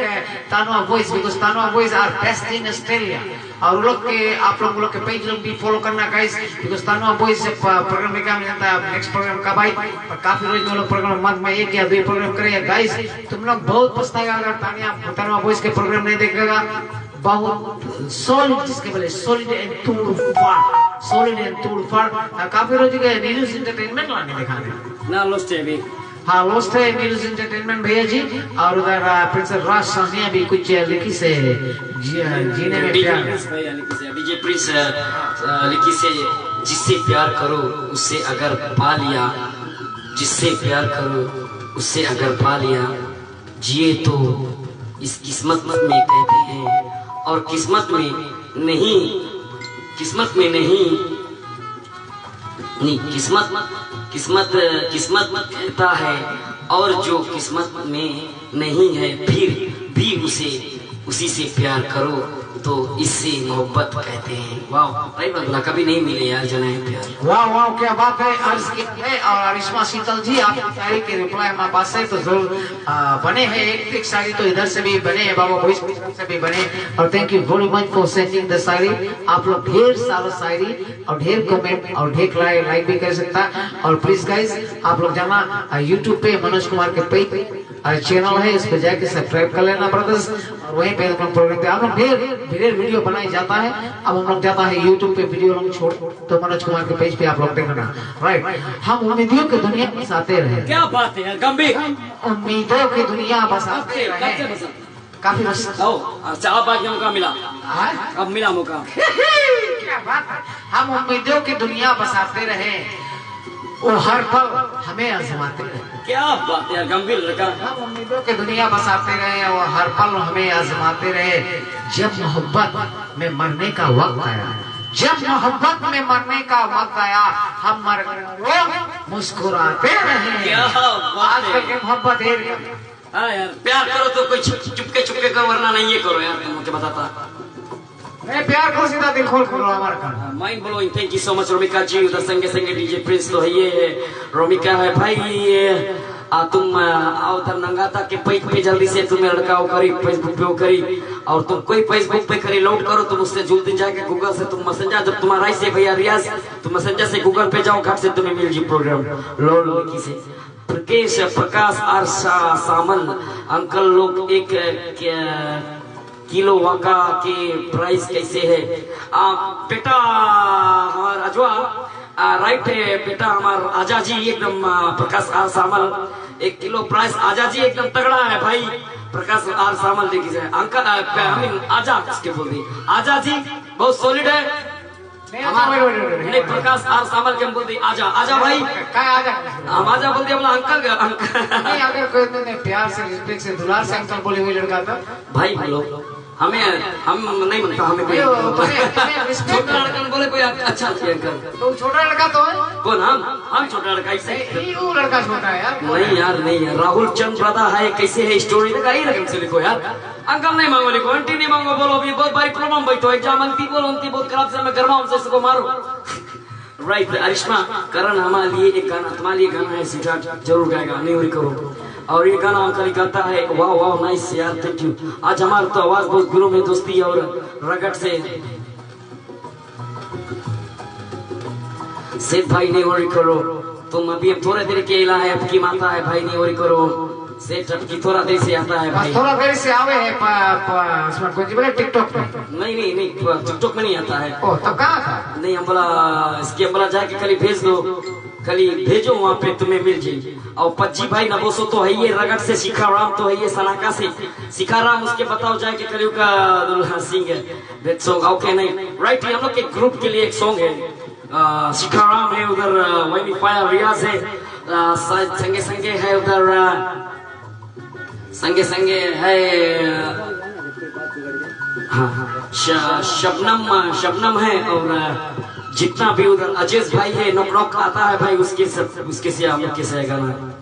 Tanwa boys because Tanwa boys are best in Australia. और लोग के आप लोग के पेज लोग भी फॉलो करना गाइस, बिकॉज़ तानवा बॉयज से प्रोग्राम में क्या मिलता है नेक्स्ट प्रोग्राम का भाई। और काफी रोज में लोग प्रोग्राम मंथ में 1 या 2 प्रोग्राम करेगा गाइस। तुम लोग बहुत पछताएगा अगर तानवा बॉयज के प्रोग्राम नहीं देखेगा। बहुत सॉलिड जिसके बोले सॉलिड एंड टूल फॉर काफी रोज के न्यूज एंटरटेनमेंट लाने दिखाने ना लोस्ट है अभी। हाँ लोस्ट है न्यूज एंटरटेनमेंट भैया जी। और उधर प्रिंसेस राज सानिया भी कुछ लिखी से जीने में प्यार भैया लिखी से डीजे प्रिंस लिखी से जिससे प्यार करो उससे अगर पा लिया, जिससे प्यार करो उससे अगर पा लिया, जिए तो इस किस्मत में कहते हैं और किस्मत में नहीं किस्मत कहता है। और जो किस्मत में नहीं है फिर भी उसी से प्यार करो तो इससे मोहब्बत कहते हैं। वाह भाई बदला कभी नहीं मिले यार जना है प्यार। वाह क्या बात है। और अरिश्मा शीतल जी आपकी शायरी के रिप्लाई हमारे पास है तो जरूर बने हैं। एक शायरी तो इधर से भी बने हैं, बाबा वॉइस से भी बने। और thank you very much for sending the शायरी। आप लोग ढेर सारा शायरी और ढेर कमेंट और ढेर लाइक भी कर सकता है। और प्लीज गाइज आप लोग जाना यूट्यूब पे मनोज कुमार के पेज चैनल है, इस पे जाके सब्सक्राइब कर लेना ब्रदर्स। और वहीं पे प्रोग्राम पे हम लोग ढेर वीडियो बनाई जाता है। अब हम लोग जाता है यूट्यूब पे वीडियो लोग छोड़ तो मनोज कुमार के पेज पे आप लोग देखना राइट। हम उम्मीदों की दुनिया बसाते रहे। क्या बात है यार गंभीर, उम्मीदों की दुनिया बसाते रहे। काफी अच्छा अब आगे मौका मिला, अब मिला मौका। क्या बात है। हम उम्मीदों की दुनिया बसाते रहे, वो हर पल हमें आजमाते रहे। क्या बात है गंभीर लड़का। हम उम्मीदों की दुनिया बसाते रहे और हर पल हमें आजमाते रहे। जब मोहब्बत में मरने का वक्त आया, जब मोहब्बत में मरने का वक्त आया, हम मर गए मुस्कुराते रहे। क्या बात है। आजकल की मोहब्बत है यार, प्यार करो तो कोई चुपके करो वरना नहीं ये करो यार। मुझे बताता मैं प्यार को सीधा दिल खोल करो हमारा काम। Mind blowing. Thank you so much Romika ji. उधर संगे संगे डीजे प्रिंस तो है ये रोमिका है भाई। तुम आओ उधर नंगाता के पेज पे जल्दी से तुम्हें लड़का वो करी फेसबुक पे वो करी और तुम कोई फेसबुक पे करी लोड करो तुम उससे जल्दी जाके गूगल से तुम मैसेंजर जब तुम्हारा से भैया रियाज तुम मैसेंजर से गूगल पे जाओ घाट से तुम्हें मिल जी प्रोग्राम लोड लिखी से प्रकाश आरसा सामन अंकल लोग एक किलो वाका के प्राइस कैसे है बेटा हमारा अजवा राइट है बेटा हमारा आजा जी एकदम प्रकाश आर सामल 1 किलो प्राइस आजा जी एकदम तगड़ा है भाई प्रकाश आर सामल देखी जाए अंकल आजा किसके बोल दी आजा जी बहुत सॉलिड है नहीं प्रकाश आर सामल के हम बोल दी आजा आजा भाई हम आजा बोल दिया बोला अंकल नहीं अगर कोई प्यार से रिस्पेक्ट से दुलार से अंकल बोले हुए लड़का था भाई बोलो हम नहीं बनता हमें छोटा लड़का बोले कोई अच्छा अंकल तो छोटा लड़का तो है कौन हम छोटा लड़का ऐसे वो लड़का छोटा है यार नहीं यार राहुल चंद दादा है कैसे है स्टोरी लगा ही रकम से लिखो यार अंकल नहीं मांगो लिखो आंटी नहीं मांगो बोलो अभी बहुत भारी प्रॉब्लम भाई तो एग्जाम अंती बोलो अंती बहुत खराब से मैं करवाऊं उनसे इसको मारो राइट अरिश्मा करण हमारे लिए एक गाना तुम्हारे लिए गाना है सीधा जरूर गाएगा नहीं करो और ये गाना अंकल गाता है वाह वाह नाइस यार थैंक यू आज हमारी तो आवाज बहुत गुरु में दोस्ती और रगड़ से भाई नहीं वरी करो तुम अभी थोड़ा देर के इला है आपकी माता है भाई नहीं वरी करो सेठ की थोड़ा देर से आता है भाई थोड़ा देर से आवे है उसमें कुछ बोले टिकटॉक में नहीं टिकटॉक में नहीं आता है ओ तो कहाँ था नहीं हम बोला इसके हम बोला जाके कल भेज दो कल भेजो वहाँ पे तुम्हें मिल जाए और पच्ची भाई नबोसो तो है ये रगड़ से शिखा राम तो है ये सनाका से शिखा राम उसके बताओ जाके कलियु का दुल्हा सिंह है सॉन्ग ओके नहीं राइट हम लोग के ग्रुप के लिए एक सॉन्ग है शिखा राम है उधर वही फायर रियाज है संगे संगे है उधर संगे संगे है शबनम है और जितना भी उधर अजीज भाई है नॉक आता है भाई उसके से हम लोग के से गाना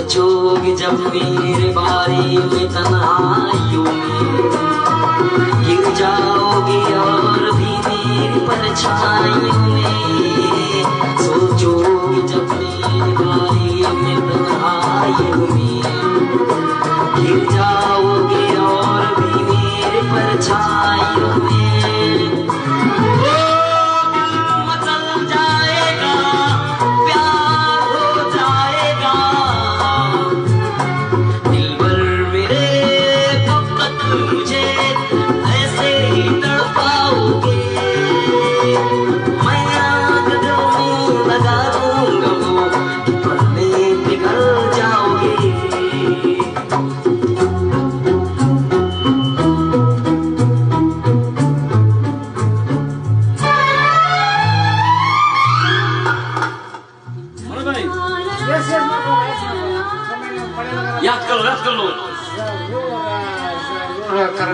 सोचोगे जब मेरे बारे में तन्हाइयों में गिर जाओगे और भी मेरी परछाइयों में सोचोगे जब मेरे बारे में तन्हाइयों में गिर जाओगे और भी मेरे परछाइयों में मैं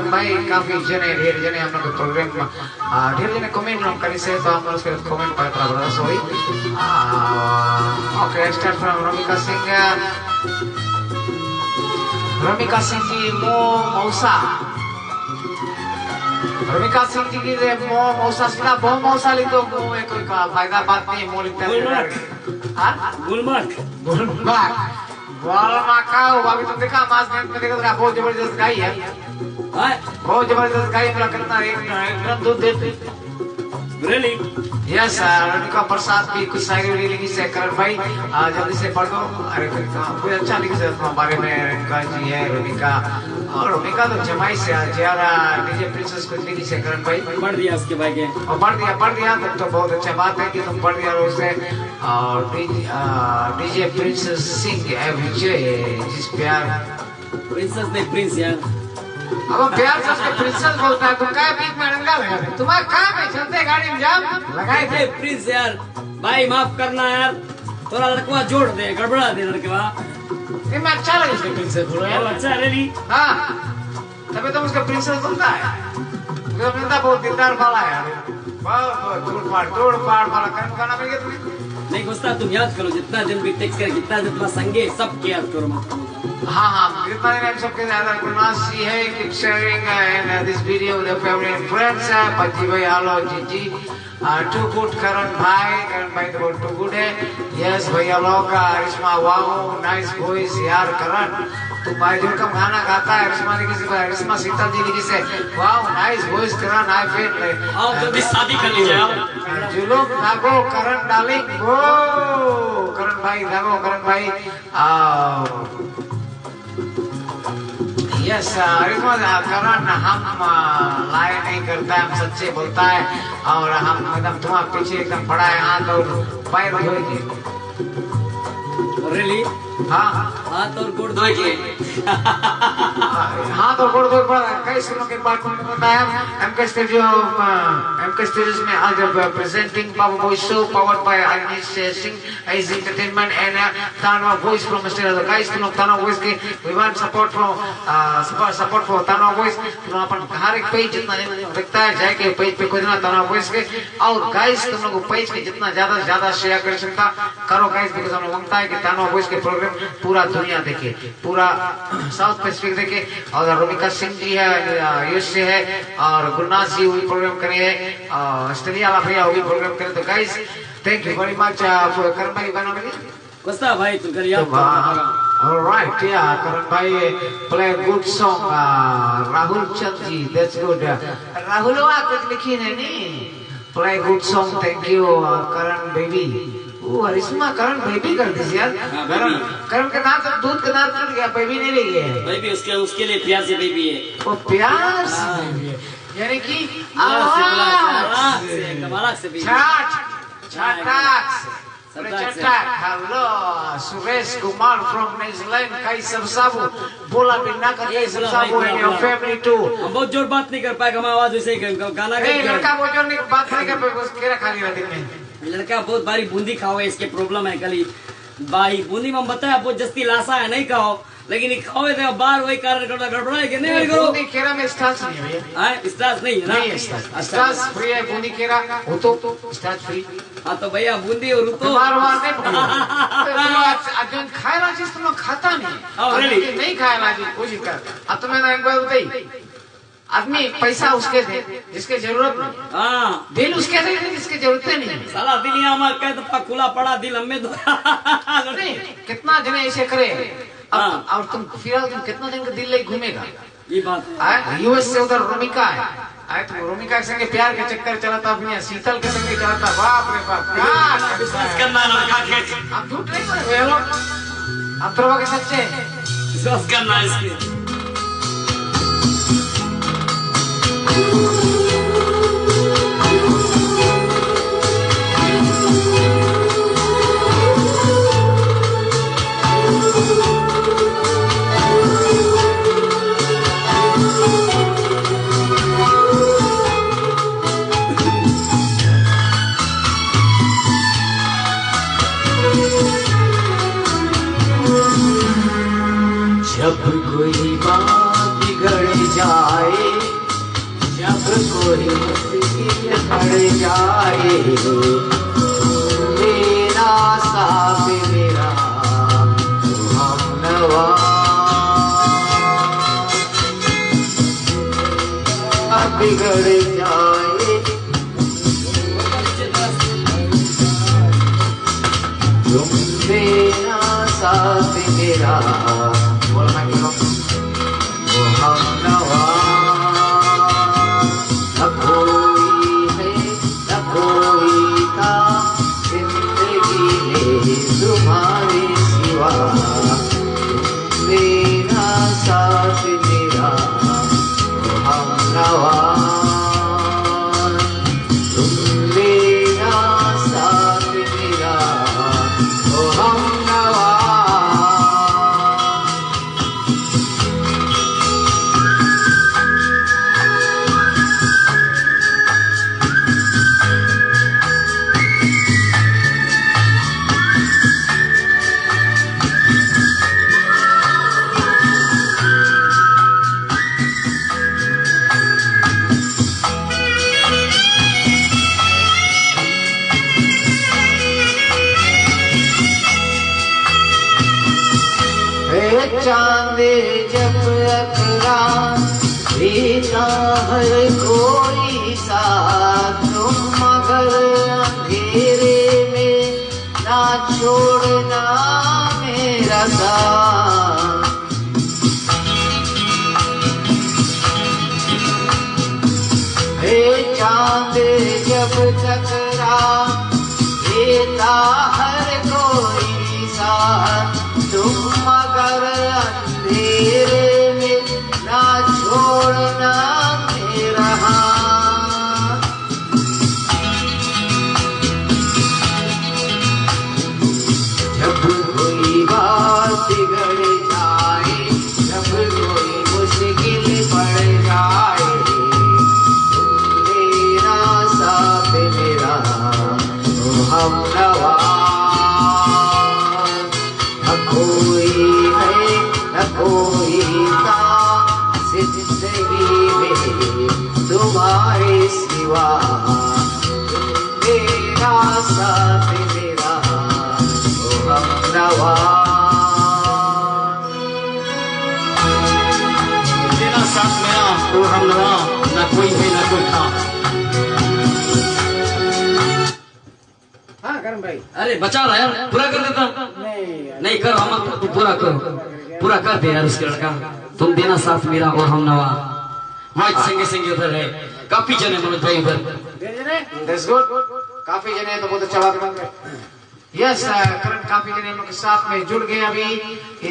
करण भाई काफी जने ढेर जने हम लोग प्रोग्राम ढेर जने कमेंट लोग करी से तो हम लोग उसके कमेंट पढ़ता बड़ा sorry okay start from Ramika Singh ji मौसा रमिका सिंह जी की मौसा सीधा बहुत मौसा ली तो मुंह कोई का फायदा बात नहीं मोल गुलमर्ग अभी तुम देखा मास में देखा तो बहुत जबरदस्त गाई है बहुत जबरदस्त गाई मेरा कितना एक ड्रम दूध देते रियली यस रमिका प्रसाद भी कुछ शायरी लिखी से करण भाई जल्दी से पढ़ दो अरे कुछ अच्छा लिखी से बारे में रमिका जी है रमिका और रमिका तो जमाई से जियारा डीजे प्रिंसेस कुछ लिखी से करण भाई पढ़ दिया उसके भाई के और पढ़ दिया तो बहुत अच्छा बात है कि तुम पढ़ दिया उसे और डीजे प्रिंसेस सिंह विजय जिस प्यार प्रिंसेस नहीं प्रिंस यार अब प्यार से उसके प्रिंसेस बोलता है तुम क्या बीच में रंगा लगा तुम्हारा काम है चलते गाड़ी में जाम लगाए थे प्रिंस यार भाई माफ करना यार थोड़ा लड़कवा जोड़ दे गड़बड़ा दे लड़कवा ये मैं अच्छा लगे उसके प्रिंसेस बोलो यार अच्छा रेली हाँ तभी तुम उसका प्रिंसेस बोलता है तो मिलता बहुत दिलदार वाला है यार बहुत तोड़ फाड़ वाला कर्म करना पड़ेगा तुम्हें नहीं गुस्सा तुम याद करो जितना दिन भी टेक्स्ट करे जितना जितना संगे सब याद करो मत हाँ जितना दिन सबके ज्यादा गुनासी है keep sharing and this video with your family and friends पति भाई हेलो जीजी too good करण भाई तो too good है yes भैया लोग रिश्मा वाओ नाइस वॉइस यार करण तू भाई जो कम गाना गाता है रिश्मा शीतल जी लिखी से wow nice voice Karan I feel आओ जल्दी शादी कर लीजिए आओ जुलूम दागो करण डार्लिंग वो करण भाई दागो करण भाई यस करण हम लाए नहीं करता है हम सच्चे बोलता है और हम एकदम तुम्हारे पीछे एकदम पड़ा है हाथ और पैर धोएंगे रियली हाँ हाथ और गोड़ धोएंगे हाथ और गोड़ धोए पड़ा कई सुनों के बाद कौन बताया एमके स्टूडियोज में आज presenting Babu boy show powered by Anish Singh AS entertainment and Tanwa voice from mister the guys तुम तानवा वॉइस के we want support for Tanwa voice तुम अपन हर एक पेज जितना दिखता है जाके पेज पे खोजना तानवा वॉइस के और गाइस तुम लोग पेज पे जितना ज्यादा शेयर कर सकता करो गाइस बिकॉज़ हम लोग मांगता है कि तानवा वॉइस के प्रोग्राम पूरा दुनिया देखे पूरा साउथ पैसिफिक देखे और रमिका सिंह जी है यूएस से है और गुरनाथ जी भी प्रोग्राम करे है ऑस्ट्रेलिया वाला भैया वो भी प्रोग्राम करे तो guys thank you very much for Karan भाई गाना में गुस्सा भाई तू कर याद ऑलराइट या करण भाई play good song Rahul Chand ji that's good Rahul वा कुछ लिखी नहीं play good song thank you Karan baby वो रिश्मा करण बेबी कर दीजिए यार करण के दांत दूध के दांत टूट गया बेबी नहीं रही है बेबी उसके लिए प्यार से बेबी है वो प्यार से बेबी है यानी कि आवाज से भी hello Suresh Kumar from New Zealand कई सब बोला बिना करके सब एंड योर फैमिली टू हम बहुत जोर बात नहीं कर पाएगा हम आवाज वैसे गाना लड़का बहुत जोर नहीं बात नहीं कर पाएगा केरा खाली रहती में लड़का बहुत बारी बूंदी खाओ है इसके प्रॉब्लम है कल भाई बूंदी में बताया बहुत जस्ती लासा है नहीं खाओ लेकिन खाओ तो बार वही कारण करता गड़बड़ा है कि नहीं करो बूंदी केरा में स्टार्च नहीं है हां स्टार्च नहीं है ना स्टार्च फ्री है बूंदी केरा वो तो स्टार्च फ्री हां तो भैया बूंदी और तो बार नहीं पकड़ो आज खाएला चीज तुम खाता नहीं नहीं खाएला जी कोशिश कर अब तुम्हें ना एक बार बताई आदमी पैसा उसके दे जिसके जरूरत नहीं हाँ दिल उसके दे जिसके जरूरत नहीं साला दिल यहाँ हमारा कह दफा खुला पड़ा दिल हमें दो कितना जने ऐसे करे और तुम फिलहाल तुम कितना दिन का दिल ले घूमेगा ये बात है यूएस से उधर रोमिका है आए तो रोमिका के संगे प्यार के चक्कर चलाता अपनी शीतल के संगे चलाता बाप रे बाप क्या विश्वास करना लड़का खेत आप झूठ नहीं बोले ये लोग आप तो के सच्चे विश्वास करना इसके जब कोई बात बिगड़ जाए पड़ जाए मेरा साथ मेरा हमनवा बिगड़ जाए तुम मेरा साथ मेरा बोलना क्यों वो हमनवा न कोई है न कोई था जिंदगी में तुम्हारे सिवा मेरा साथ मेरा वो हमनवा तुम मेरा साथ मेरा वो हमनवा चांद जब अकरा देता हर कोई साथ तुम मगर अंधेरे में ना छोड़ना मेरा साथ हे चांद जब टकरा देता हर कोई साथ तुम मगर अंधेरे में ना छोड़ना मेरा हाथ जब कोई बात बिगड़ जाए जब कोई मुश्किल पड़ जाए तुम मेरा साथ मेरा तो हमनवा कोई है न कोई था जिंदगी में तुम्हारे सिवा मेरा साथ मेरा ओ हमनवा तेरा साथ मेरा ओ हमनवा न कोई है न कोई था। हाँ करम भाई अरे बचा रहा यार पूरा कर देता नहीं कर हम तू पूरा कर पूरा कर दे यार उसके लड़का तुम देना साथ मेरा और हम नवा माइक संगे संगे उधर है काफी जने मनोज भाई उधर That's good. काफी जने तो बहुत अच्छा बात बन गए। यस करण काफी जने हम लोग के साथ में जुड़ गए अभी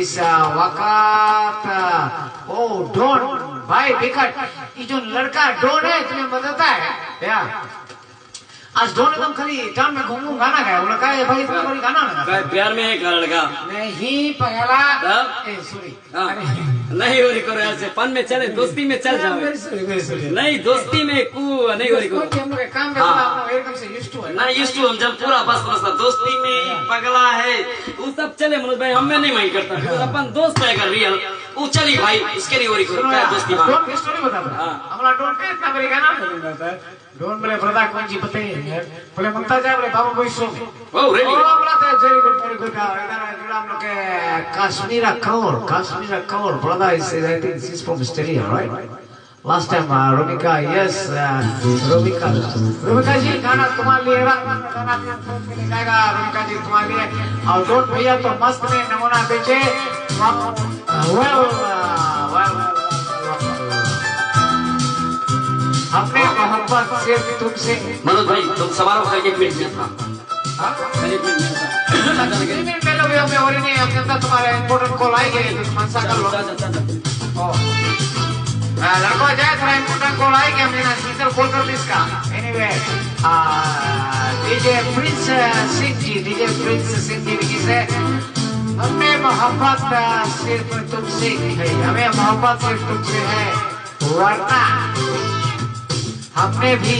इस वक़्त। ओ डॉन भाई विकट ये जो लड़का डॉन है तुम्हें बताता है क्या आज डॉन एकदम खाली टाउन में घूमू गाना गाया बोला कहा भाई तुम्हें कोई गाना ना प्यार में एक लड़का नहीं पगला सॉरी नहीं हो करो ऐसे फन में चले दोस्ती में चल जाओ नहीं दोस्ती में कू नहीं हो करो हम लोग काम में हम एकदम से यूज्ड टू है ना यूज्ड टू हम जब पूरा बस दोस्ती में पगला है वो सब चले मनोज भाई हमें नहीं माइंड करता अपन दोस्त है अगर रियल वो चली भाई उसके नहीं हो रही करो दोस्ती में डॉन की स्टोरी बता हमारा डॉन का इतना बड़ी गाना नहीं गाता है डॉन बोले ब्रदर कौन जी बताइए बोले ममता जा बोले बाबा कोई सो ओ रेडी बोला था वेरी गुड इधर जुड़ा हम लोग के Kashmir Kaur brother is I think is from Australia right last time Romika yes Romika ji गाना तुम्हारे लिए गाना गाएगा रोमिका जी तुम्हारे लिए और डॉन भैया तो मस्त में नमूना बेचे अपने मोहब्बत सिर्फ तुमसे मनोज भाई तुम सवारों करके पीट दिया था तुम्हारे इम्पोर्टेंट कॉल आएगी तो मनसा कर लो लड़को जाए थोड़ा इम्पोर्टेंट कॉल आएगी हमने ना स्पीकर कॉल कर दी इसका anyway DJ Prince Singh ji से हमें मोहब्बत सिर्फ तुमसे है हमें मोहब्बत सिर्फ तुमसे है वरना हमने भी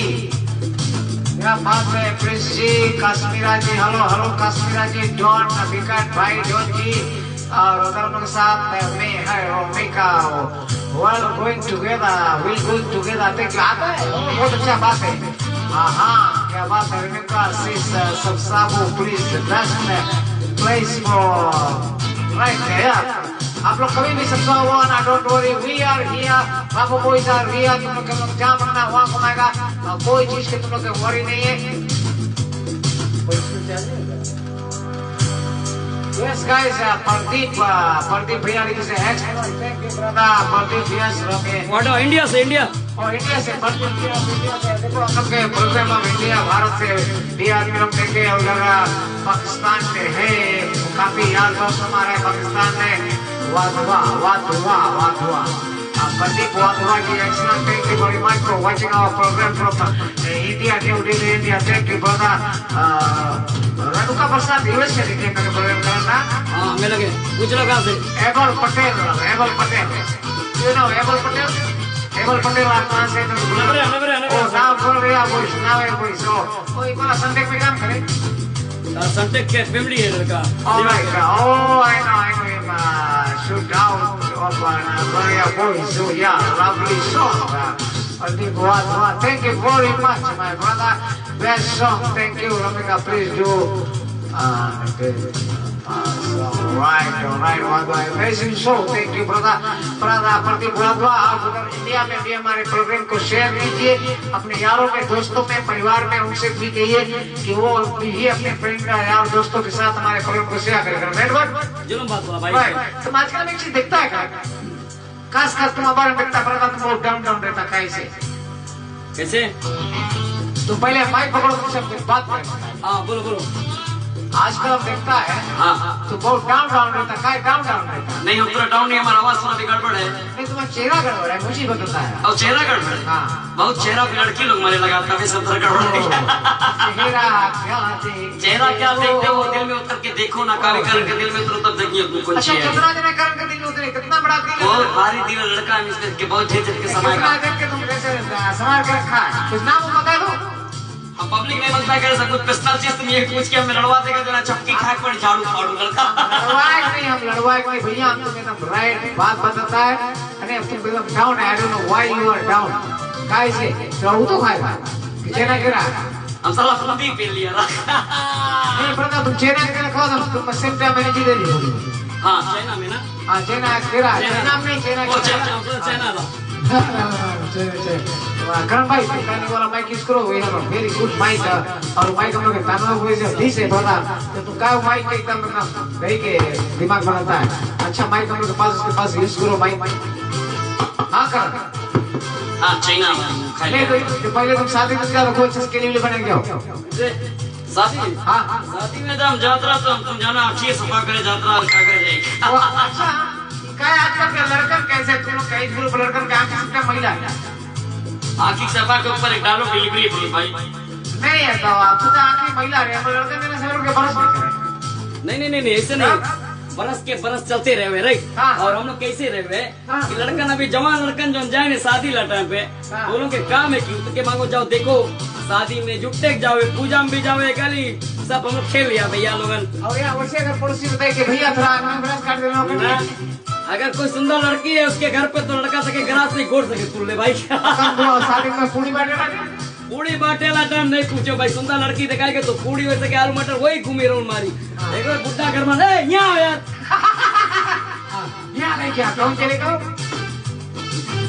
मेरा बात है प्रिंस जी काश्मीरा जी हेलो हेलो काश्मीरा जी डॉन विकट भाई डॉन जी और उधर उनके साथ मैं है रोमिका we'll going together देखिए आता है बहुत अच्छा बात है हाँ क्या बात है Romika sis सबसाबो please best place for right there आप लोग कभी भी सबसाबो ना don't worry we are here Babu boys are here तुम लोग जहाँ बनना वहाँ घुमाएगा कोई चीज के तुम लोग के worry नहीं है Yes, guys, Pardeep भैया is an excellent. Thank you, brother. Pardeep, yes, okay. What India से India? और इंडिया से Pardeep भैया देखो हम लोग के प्रोग्राम में इंडिया भारत से भी आदमी लोग देखे और पाकिस्तान में है काफी यार दोस्त हमारे पाकिस्तान में वाधवा Pardeep Wadhwa की excellent. Thank you very much for watching our program from India, New Delhi, India. Thank you, brother. Renuka Prasad US से देखिए मेरे प्रोग्राम करना हाँ मैं लगे कुछ लगा से able Patel you know able Patel आप कहाँ से ओ नाम बोल रहे आप नाम है कोई सो कोई बड़ा संटेक में काम करे संटेक के फैमिली है लड़का oh my god oh I know him shoot out of Korea boys so yeah lovely song Pardeep Wadhwa thank you very much my brother best song thank you Ramika please do right Wadhwa amazing show thank you brother Pardeep Wadhwa आप उधर India में भी हमारे programme को share कीजिए अपने यारों में दोस्तों में परिवार में उनसे भी कहिए कि वो भी अपने फ्रेंड यार दोस्तों के साथ हमारे प्रोग्राम को शेयर करें नेटवर्क जुलम बात हुआ भाई तुम आजकल एक चीज देखता है क्या खास तुम हमारे देखता पड़ता तुम बहुत डाउन रहता कैसे तो पहले माइक पकड़ो तुमसे बात करें हाँ बोलो आजकल हम देखता है हाँ तो बहुत डाउन रहता है डाउन रहता नहीं हम पूरा डाउन नहीं हमारा आवाज थोड़ा भी गड़बड़ है नहीं तुम्हारा चेहरा गड़बड़ है मुझे बताता है और चेहरा गड़बड़ है हाँ बहुत चेहरा लड़की लोग मारे लगा तभी सब तरह गड़बड़ है चेहरा क्या देखते हो दिल में उतर के देखो ना काले करण के दिल में उतरो तब देखिए कुछ अच्छा कितना दिन करण के दिल में उतरे कितना बड़ा दिल बहुत भारी दिल लड़का है मिस्टर के बहुत झेझट के समय का तुम कैसे संभाल के रखा है कुछ नाम बता दो हम पब्लिक में बनता है सब कुछ पर्सनल चीज तुम ये पूछ के हमें लड़वा देगा जना चपकी खा के झाड़ू फाड़ू लड़का लड़वाएगा नहीं हम लड़वाएगा नहीं भैया हम तुम्हें एकदम राइट बात बताता है अरे तुम एकदम डाउन है I don't know why you are down कैसे रहू तो खाएगा चेना गिरा हम साला खुद ही पी लिया नहीं पता तुम चेना गिरा खाओ तुम सेम टाइम मैंने जी दे दी हां चाइना में ना हां चाइना गिरा नाम नहीं चाइना ओ चाइना था करण भाई कहने वाला माइक यूज करो we have a very good mic और माइक हम लोग के कानों में से दी से बता तो तू का माइक के एकदम गई के दिमाग बनाता है अच्छा माइक हम लोग के पास उसके पास यूज करो माइक हां कर हां चाइना नहीं तो पहले तुम शादी में क्या रखो इसके लिए बने क्या शादी हां शादी में तो हम यात्रा तो तुम जाना अच्छी सफा करे यात्रा क्या करे जाएगी अच्छा क्या आजकल के लड़कन कैसे तुम लोग कई ग्रुप लड़कन का सिस्टम महिला आखिर सभा के ऊपर एक डालो डिलीवरी बोल भाई नहीं है तो आप तो आखिरी महिला रहे हम लड़के मेरे से के बरस नहीं ऐसे नहीं बरस के बरस चलते रहे हुए राइट हाँ। और हम लोग कैसे रहे हुए कि लड़कन अभी जवान लड़कन जो जाए शादी ला टाइम पे वो लोग के काम है कि के मांगो जाओ देखो शादी में जुटते जाओ पूजा में भी जाओ गली सब हम लोग खेल लिया भैया लोगन और यार वैसे अगर पड़ोसी बताए कि भैया थोड़ा बरस काट देना अगर कोई सुंदर लड़की है उसके घर पे तो लड़का सके ग्रास नहीं गोड़ सके तुल्ले भाई शादी में पूरी बाटे ला टाइम नहीं पूछो भाई सुंदर लड़की दिखाएगा तो पूरी वैसे के आलू मटर वही घूमी रहो मारी एक बार बुड्ढा घर में यहाँ यार यहाँ नहीं क्या कौन चलेगा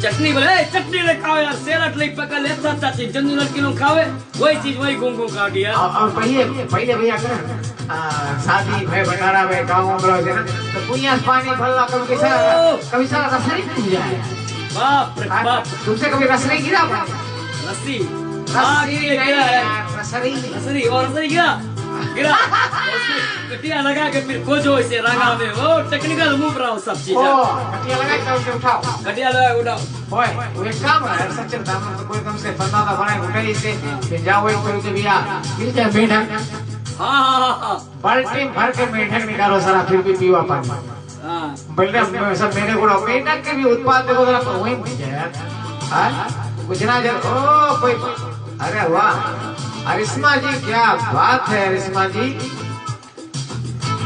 चटनी बोले चटनी ले खाओ यार सेलट ले पका ले चाची जंदू लड़की लोग खावे वही चीज वही घूम घूम काट यार और पहले भैया कर शादी में बटारा में गाँव में ना तो पुनिया पानी भरला कभी सारा रसरी टूट जाए बाप रे बाप तुमसे कभी रसरी गिरा रस्सी रसरी और रसरी गिरा कटिया लगा के फिर खोजो इसे रंगा में वो टेक्निकल मूव रहा सब चीज कटिया लगा के उठाओ कटिया लगा उठाओ ओए वो एक काम है सचिन दाम तो कोई कम से बंदा था बनाए उठाई से फिर जाओ एक कोई के भैया गिर जाए मेढक हाँ बाल्टी भर के मेढक निकालो सारा फिर भी पीवा पानी पहले सब मेरे को मेढक के भी उत्पाद देखो जरा वही मिल जाए यार कुछ ना जर ओ कोई अरे वाह अरिश्मा जी क्या बात है अरिश्मा जी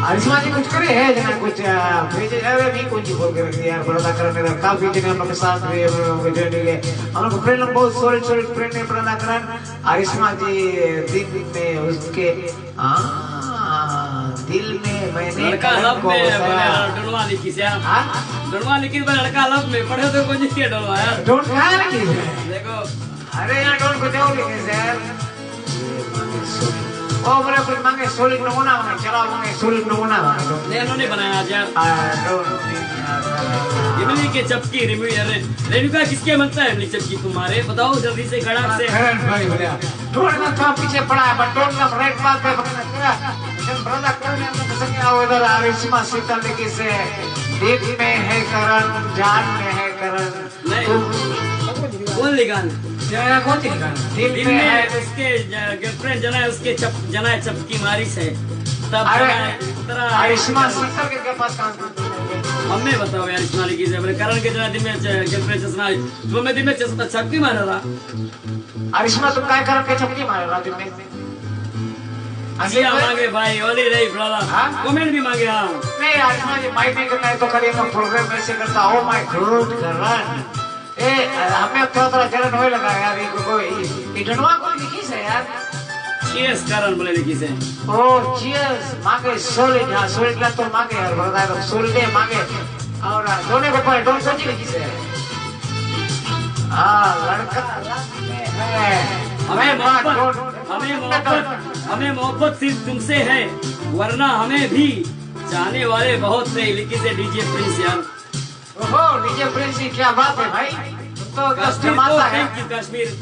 अरिश्मा जी कुछ करे है जना कुछ भेजे अरे नहीं कुछ बोल के रख दिया यार बड़ा करने का काफी जने हम लोग के साथ भी हम लोग जो लिए हम लोग फ्रेंड लोग बहुत सॉलिड फ्रेंड ने बड़ा करन अरिश्मा जी दिन में उसके दिल में मैंने लड़का लब में डोलवा लिखी से डोलवा लिखी लड़का लब में पढ़े तो कुछ के डोलवा यार डोंट कहां लिखी देखो अरे यार डोंट को जाओ लिखी से यार ओ बड़ा कुछ मांगे सॉलिड नमूना मांगे चला मांगे सॉलिड नमूना मांगे ने उन्होंने बनाया आज ये मिली के चपकी रेणुका किसके मनता है मिली चपकी तुम्हारे बताओ जल्दी से गड़ाक से भाई भैया डोंट ना तो पीछे पड़ा है बट डोंट ना राइट बात पे पकड़ना जब ब्रदर करने हम लोग संग आओ इधर अरिश्मा सीता लिखी से दिल में है करण जान में है करण नहीं कौन लिखा जया कौन सी लिखा दिल में है उसके गर्लफ्रेंड जना है उसके जना चपकी मारी से तब अरिश्मा सीता के पास काम हमें बताओ यार इस्माइल की से करण के जना दिन में गर्लफ्रेंड चश्मा तुम में दिन में चश्मा चपकी मार रहा अरिश्मा तुम काय करण के चपकी मार रहा दिन में असिया मांगे भाई ओली रही ब्रदर कमेंट भी मांगे हां नहीं अरिश्मा जी माइक नहीं करना है तो करिए मैं प्रोग्राम में से करता ओ माय गॉड करण ए हमें थोड़ा जलन होए लगा यार ये कोई इडनवा को लिखी से यार चीयर्स करण बोले लिखी से ओ चीयर्स मांगे सॉलिड हां सॉलिड ला तो मांगे यार ब्रदर सॉलिड मांगे और दोनों को पर डोंट सोची लिखी से हां लड़का है हमें मोहब्बत सिर्फ तुमसे है वरना हमें भी जाने वाले बहुत से लिखी से डीजे प्रिंस यार ओहो डीजे प्रिंस की क्या बात है भाई तो कश्मीर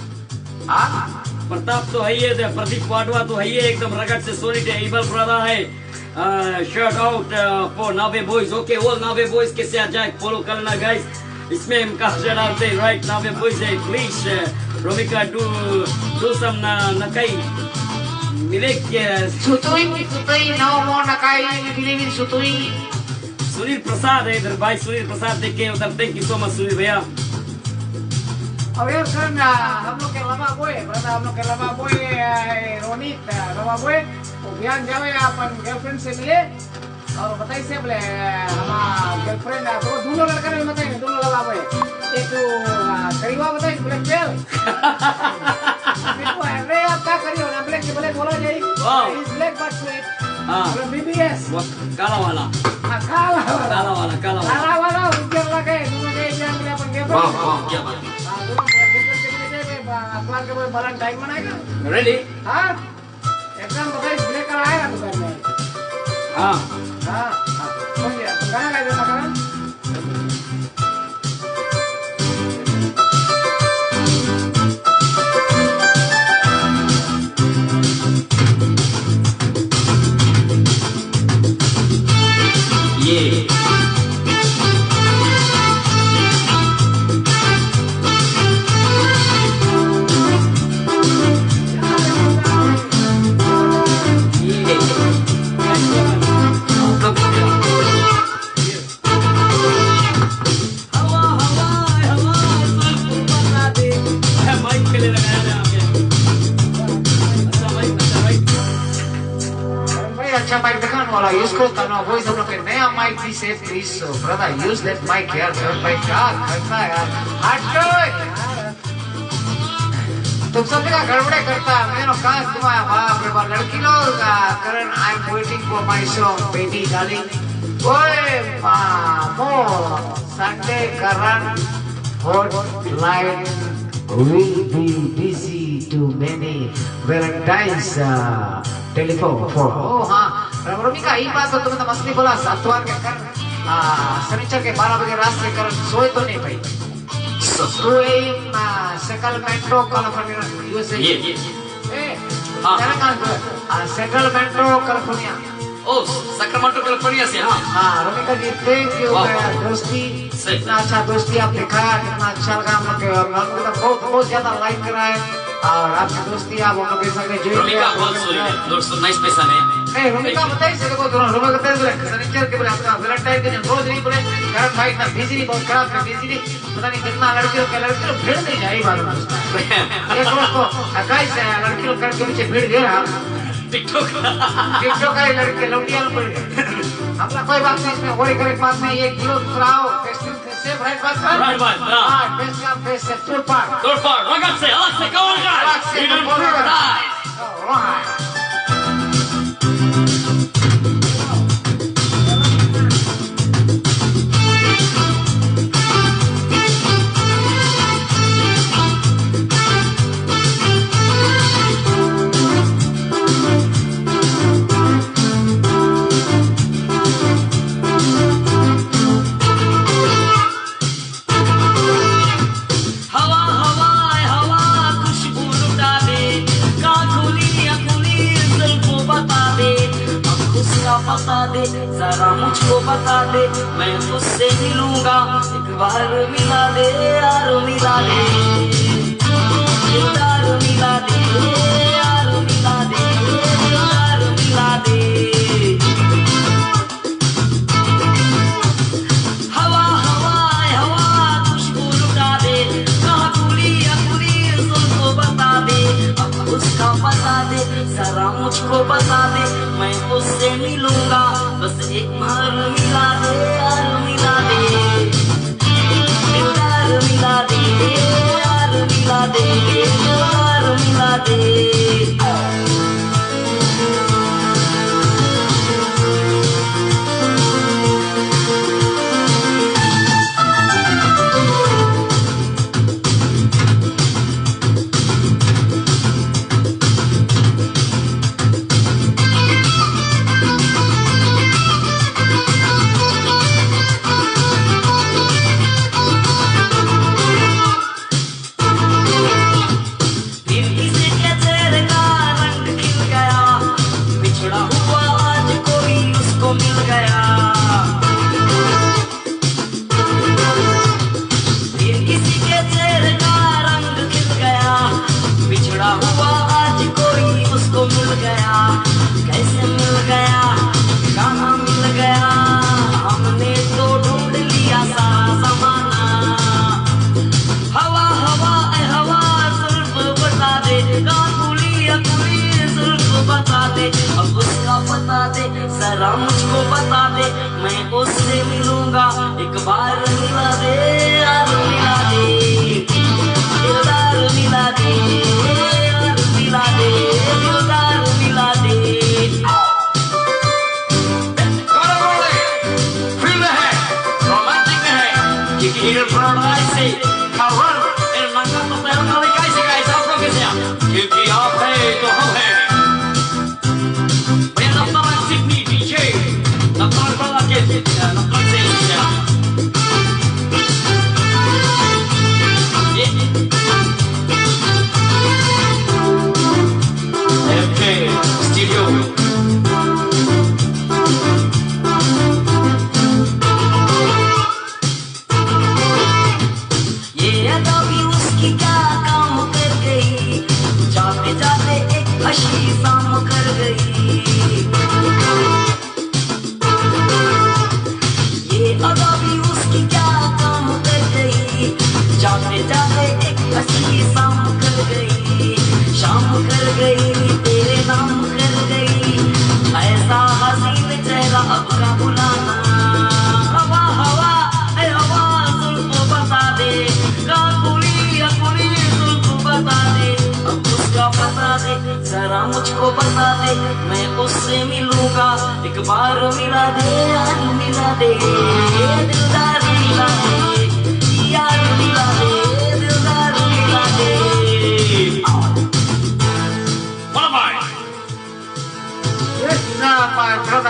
प्रताप तो है ये प्रदीप पाटवा तो है ये एकदम रगड़ से सॉलिड है इबल ब्रदर है शर्ट आउट फॉर नावे बॉयज ओके ऑल नावे बॉयज के साथ जाके फॉलो करना गाइस इसमें हम कहा डालते राइट नावे बॉयज है प्लीज रोमिका डू सम नकाई मिले के सुतुई नो मो नकाई बिलीव इन सुतुई सुनील प्रसाद है इधर भाई सुनील प्रसाद देखे उधर thank you so much Sunil भैया अब यार सर हम लोग के लवा बोए ब्रदर हम लोग के लवा बोए रोनित लवा बोए तो ध्यान जावे अपन गर्लफ्रेंड से मिले और बताइए से बोले हमारा गर्लफ्रेंड तो दोनों लड़का ने बताइए दोनों लवा बोए एक तो करीबा बताइए ब्लैक बेल देखो अरे आप क्या करियो ना ब्लैक के ब्लैक बोला जाए इज ब्लैक बट स्वीट हां बीबीएस काला वाला काला वाला उनके लगे दोनों के एग्जाम में अपन के वाह क्या बात अखबार के बालन टाइम बनाएगा रेडी हाँ एकदम बताइए ब्लैक कलर आएगा दुकान में हाँ हाँ कौन है गाना गा देना करण ये अच्छा माइक दिखाने वाला यूज करता ना वॉइस हम लोग के नया माइक भी से please so brother use that mic यार सर भाई क्या करता है यार हटो तुम सब का गड़बड़े करता है मेरे कहा तुम्हारा बाप रे बाप लड़की लोग Karan I am waiting for my song baby darling ओए मामो Sunday Karan hotline will be busy to many Valentine's telephone for oh हाँ रोमिका ये बात तो तुमने मस्ती बोला सत्वार के कर शनिचर के 12 बजे रात से कर सोए तो नहीं भाई सोए सेकलमेंटो कैलिफोर्निया यूएसए ये तेरा कहाँ सेकलमेंटो कैलिफोर्निया ओ सैक्रामेंटो कैलिफोर्निया से हाँ रोमिका जी थैंक यू दोस्ती इतना अच्छा दोस्ती आप दिखाया कितना अच्छा लगा हम लोग बहुत ज्यादा लाइक करा है और आपकी दोस्ती आप हम लोग के संग जुड़ रोमिका बहुत सॉलिड दोस्तों नाइस पैसा नहीं रोमिका बताइए से देखो दोनों रोमिका बताइए बोले शनिचर के बोले आपका वैलेंटाइन के दिन रोज नहीं बोले कारण भाई इतना बिजी नहीं बहुत खराब है बिजी नहीं पता नहीं कितना लड़कियों भीड़ नहीं जाए मालूम एक रोज को गाइस लड़की लोग करके पीछे भीड़ गया टिकटॉक टिकटॉक का लड़के लौटिया पड़ गए। हमला कोई बात नहीं, इसमें होली करे बात नहीं, ये किलो फ्राउ टेस्टिंग से राइट बात कर। राइट बात, हां बेस्ट का बेस्ट से टूर पार रगत से अलग से कौन गाइस हिडन पैराडाइज ऑलराइट। बता दे जरा मुझको बता दे, मैं उससे मिलूंगा, एक बार मिला दे यार मिला दे, यार मिला दे, यार मिला दे, यार मिला दे। हवा हवा हवा खुशबू लुटा दे, कहाँ खुली उसको बता दे, अब उसका बता दे जरा मुझको बता दे, मैं उससे मिलूंगा, बस एक बार मिला दे यार मिला दे, यार मिला दे, यार मिला दे, यार मिला दे। जरा मुझको बता दे, मैं उससे मिलूंगा, एक बार मिला दे यार मिला दे, दिलदार मिला दे, यार मिला दे, दिलदार मिला दे। फिल्म है, रोमांटिक है, क्योंकि हिडन पैराडाइज से कवर इन नंगा तो पैरों वाले कैसे गाइस आप लोग कैसे हैं, क्योंकि आप है तो हम हैं। जरा मुझको बता दे, मैं उससे मिलूंगा, एक बार मिला दे यार मिला दे, दिलदार मिला दे, यार मिला दे, दिलदार मिला दे।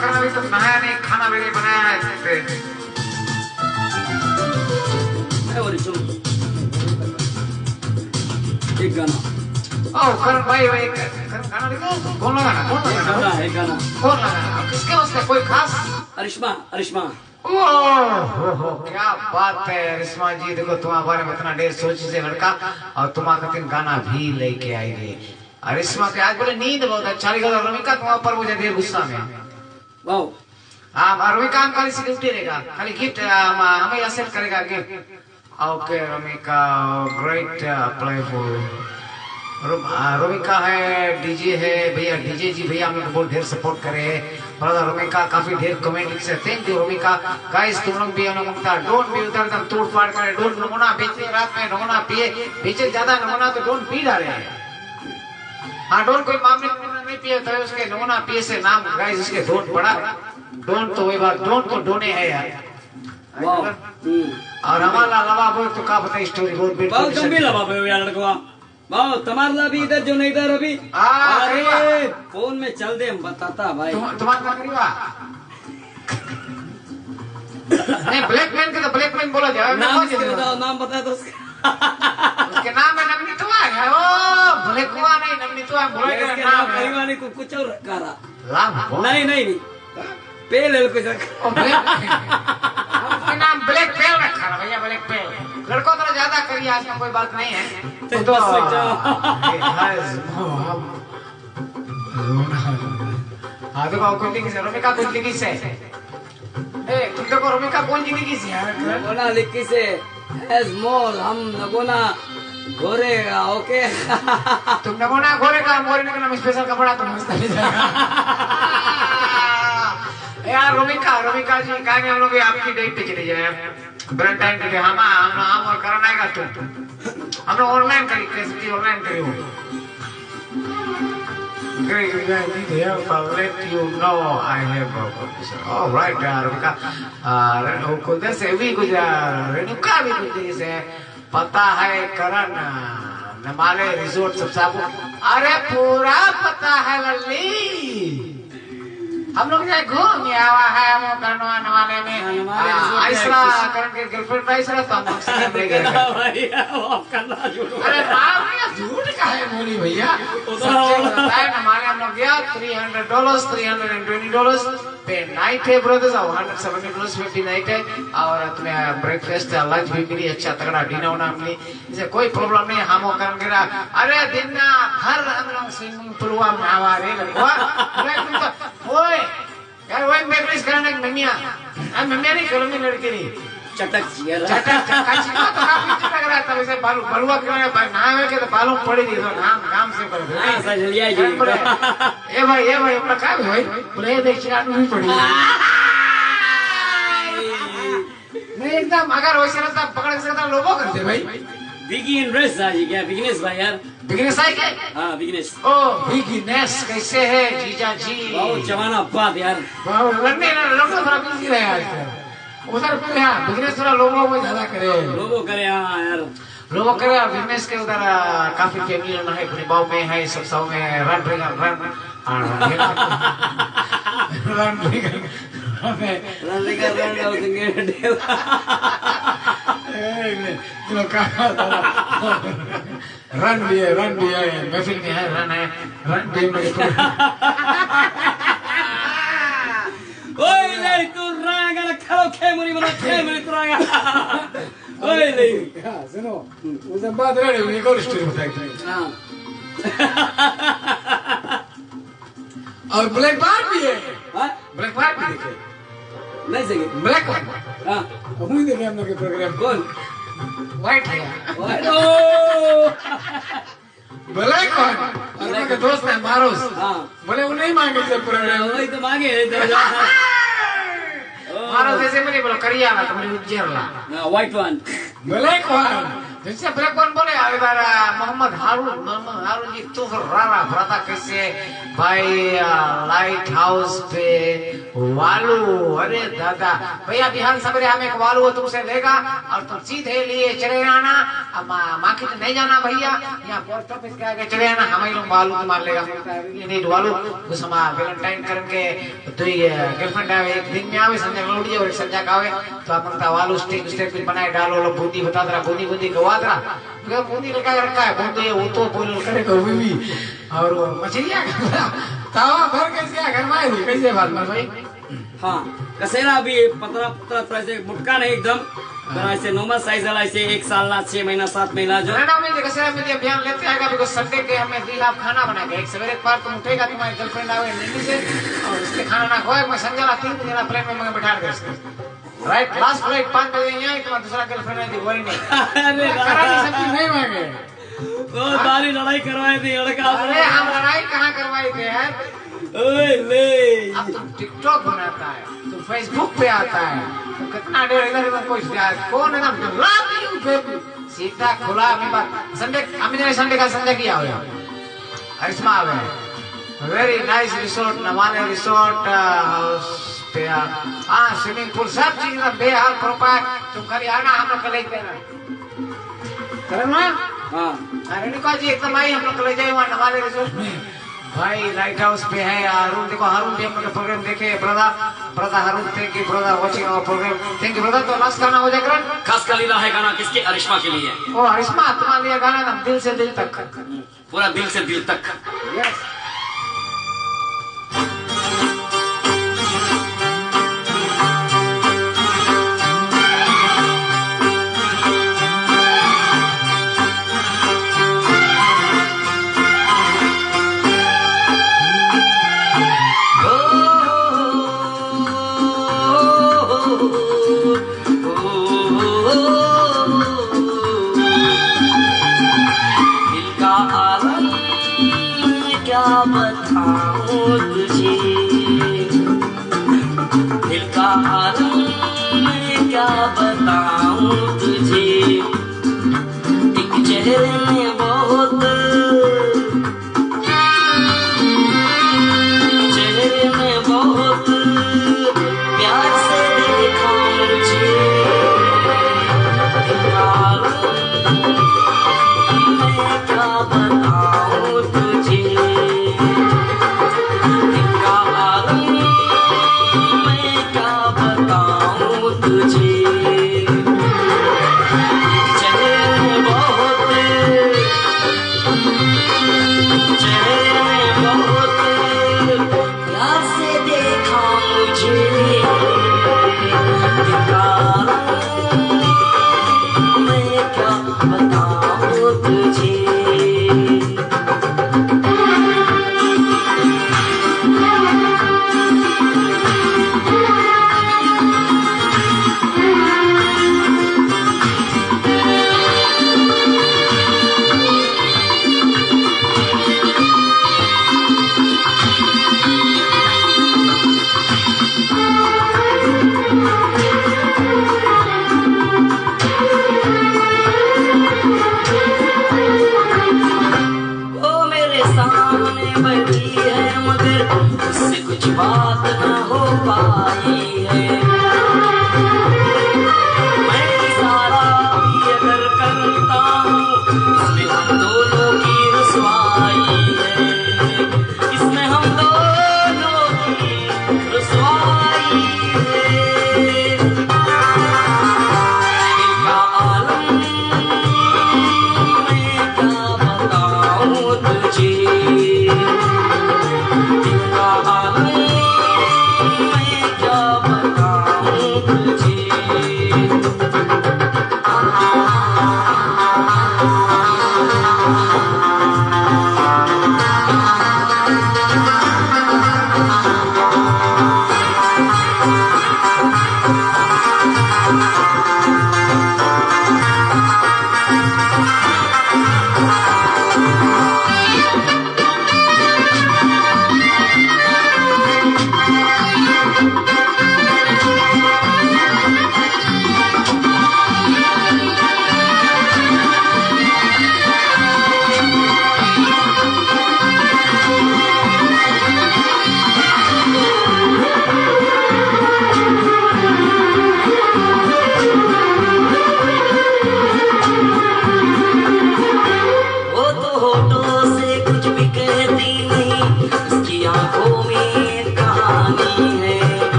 करना भी तो नहाया नहीं, खाना भी नहीं बनाया है। एक गाना करण भाई गाना लिखो, कौन लगाना कौन लगाना किसके वास्ते, कोई खास? अरिश्मा ओह क्या बात है अरिश्मा जी, देखो तुम्हारे बारे में इतना ढेर सोची से लड़का, और तुम्हारा दिन गाना भी लेके आई है अरिश्मा के। आज बोले नींद बहुत अच्छा लगा रमिका तुम्हारे पर, मुझे ढेर गुस्सा में। वाओ हाँ रमिका हम खाली गिफ्ट देगा, खाली गिफ्ट हमें एक्सेप्ट करेगा gift. Okay Ramika great playful Romika है, डीजे है भैया, डीजे जी भैया हम लोग बहुत ढेर सपोर्ट करे ब्रदर रोमिका, काफी ढेर कमेंट से थैंक यू रोमिका। गाइस तुम लोग भी अनुमता डोंट भी उधर तक तोड़ फाड़ करे, डोंट नमूना बेचे रात में नमूना पिए, बेचे ज्यादा नमूना तो डोंट पी डाले। हाँ डोंट कोई मामले नहीं पिए तो उसके नमूना पिए से नाम गाइस उसके डोंट पड़ा, डोंट तो वही बात, डोंट तो डोने है यार। और हमारा लवा बोल तो का बताई स्टोरी बहुत तुम भी लवा बोल यार लड़का वाह तुम्हारा भी इधर जो नहीं इधर अभी अरे फोन में चल दे हम बताता भाई तुम्हारा करीबा नहीं ब्लैक मैन के तो ब्लैक मैन बोला जाए नाम से बताओ, नाम बता दो उसके नाम है नमनीतुआ है, ओ ब्लैकवा नहीं नमनीतुआ बोले के नाम है परिवार को कुछ और रखा लाभ नहीं नहीं नहीं पेल कुछ उसके नाम ब्लैक पेल रखा है भैया, ब्लैक पेल लड़कों तो ज्यादा करिए आज में कोई बात नहीं है तो हाँ देखो कौन लिखी से रोमिका कौन लिखी से तुम देखो रोमिका कौन लिखी से नगोना लिखी से स्मॉल हम नगोना गोरे ओके तुम नगोना गोरे का मोरे का स्पेशल कपड़ा तो मस्त यार रोमिका जी कहेंगे हम लोग आपकी डेट पे चले जाए वैलेंटाइन डे हम और करना है तुम हम लोग ऑनलाइन करी कैसे ऑनलाइन करी let you know I have a proposition. All right, Romika कुछ से भी कुछ रेणुका भी कुछ से पता है करण नमाले रिजोर्ट सब अरे पूरा पता है लल्ली हम लोग जाए घूम आवा है वो करनवान वाले में आइसरा करण के गर्लफ्रेंड आइसरा तो हम लोग ले गए अरे बाप रे झूठ का है बोली भैया बताए ना माने हम लोग गया $300 $320 पे नाइट है ब्रदर्स और $170 पे भी नाइट है और तुम्हें ब्रेकफास्ट लंच भी मिली अच्छा तगड़ा डिनर होना मिली इसे कोई प्रॉब्लम नहीं हम कर गिरा अरे दिन भर हम लोग स्विमिंग पूल में आवा रे लगवा ओए यार वही मैगनीज करने की मम्मिया मम्मिया नहीं करूंगी लड़की नहीं चटक चटक तो काफी लग रहा था वैसे बलुआ क्यों है नाम के तो बालों पड़ी थी तो नाम से कर दो हां सजलिया जी ए भाई अपना का भाई बोले देख चिराग नहीं पड़ी नहीं एकदम अगर वैसे रहता पकड़ सकता लोगों करते भाई बिगिनर्स आज क्या बिगिनर्स भाई यार बिगिनर्स है क्या हां बिगिनर्स ओ बिगिनर्स कैसे है जीजा जी बहुत जवाना बात यार बहुत लड़ने ना लोग थोड़ा बिजी रहे आज उधर पे यहाँ बिजनेस थोड़ा लोगों को ज्यादा करे हाँ यार लोगों करे बिजनेस के उधर काफी फैमिली में है अपने गाँव में है सब में रन रन भी है महफिल में है रन भी ओए ले तू रागा ना खलो खेमुनी तू रागा ओए ले सुनो उस बात रे एक और स्टोरी बताएंगे हां और ब्लैक बार भी है हां ब्लैक बार भी देखे नहीं सके ब्लैक हां हम ही देखे हम लोग के प्रोग्राम कौन व्हाइट है व्हाइट ओ ब्लैक और उनके दोस्त है मारोस हां बोले वो नहीं मांगे थे प्रोग्राम वही तो मांगे मारोस ऐसे में बोलो करिया ना तो मुझे उज्जैन ला व्हाइट वन ब्लैक वन जैसे ब्लैक वन बोले इधर मोहम्मद हारून जी तो रारा भरता कैसे भाई लाइट हाउस पे वालू अरे दादा भैया बिहान सवेरे हम एक वालू तुमसे लेगा और तुम सीधे लिए चले आना मार्केट नहीं जाना भैया यहाँ पोस्ट ऑफिस के आगे चले आना हम ही लोग वालू तुम्हारे लेगा नहीं वालू उस वैलेंटाइन करके तो ये गर्लफ्रेंड आवे एक दिन में आवे संजय लौटी और संजय का आवे तो आप मनता वालू स्टेक स्टेक बनाए डालो लो बूंदी बता दरा बूंदी गवा दरा बूंदी लगा रखा है बूंदी वो तो बोल करे कभी भी और मछलियाँ तावा भर कैसे घर में आई कैसे बात में भाई हाँ कसेरा भी पतला थोड़ा से मुटका नहीं एकदम ऐसे नॉर्मल साइज वाला ऐसे 1 साल 6 महीना 7 महीना जो ना में कसेरा में अभियान लेते आएगा बिकॉज़ संडे के हमें दिन आप खाना बनाएंगे एक सवेरे पर तुम उठेगा तुम्हारी गर्लफ्रेंड आवे दिल्ली से और उसके खाना ना खोए मैं संजना 3 दिन प्लेन में मैं बैठा दे राइट लास्ट फ्लाइट 5 बजे यहाँ तुम्हारा दूसरा गर्लफ्रेंड है वही नहीं अरे करानी सब्जी नहीं मांगे वो बारी लड़ाई करवाई थी लड़का। अरे हम लड़ाई कहाँ करवाई थे यार? ओए ले अब तुम टिकटॉक बनाता है, तुम फेसबुक पे आता है, तुम कितना देर इधर उधर कोई कौन है ना सीधा खुला अपनी बात। संडे हमने संडे का संडे किया हुआ अरिश्मा आवे वेरी नाइस रिसोर्ट नवाने रिसोर्ट हाउस पे हाँ स्विमिंग पूल सब चीज ना बेहाल प्रोपाइट तुम कभी आना हम लोग कल देना करें ना। हाँ रेणुका जी एकदम आई हम लोग कल जाए वहाँ नवाने रिसोर्ट में भाई लाइट हाउस पे है अरुण देखो अरुण भी हम लोग प्रोग्राम देखे brother Arun thank you brother watching our programme thank you brother. तो लास्ट गाना हो जाएगा खास कलीला है गाना किसके अरिश्मा के लिए। ओ अरिश्मा तुम्हारे लिए गाना ना दिल से दिल तक पूरा दिल से दिल तक। यस दिल का आलम मैं क्या बताऊं तुझे एक चेहरे में बहुत प्यार से देखा मुझे दिल का आलम मैं क्या बताऊं तुझे दिल का आलम मैं क्या बताऊं तुझे चेहरे बहुत प्यार से देखा मुझे दिखा मैं क्या बताऊं तुझे। सामने बैठी है मगर उससे कुछ बात ना हो पाई है। मैं इशारा भी अगर करता हूँ इसमें हम दोनों की रुसवाई है इसमें हम दोनों की रुसवाई है। दिल का आलम मैं क्या बताऊं तुझे दिल का आलम मैं क्या बताऊं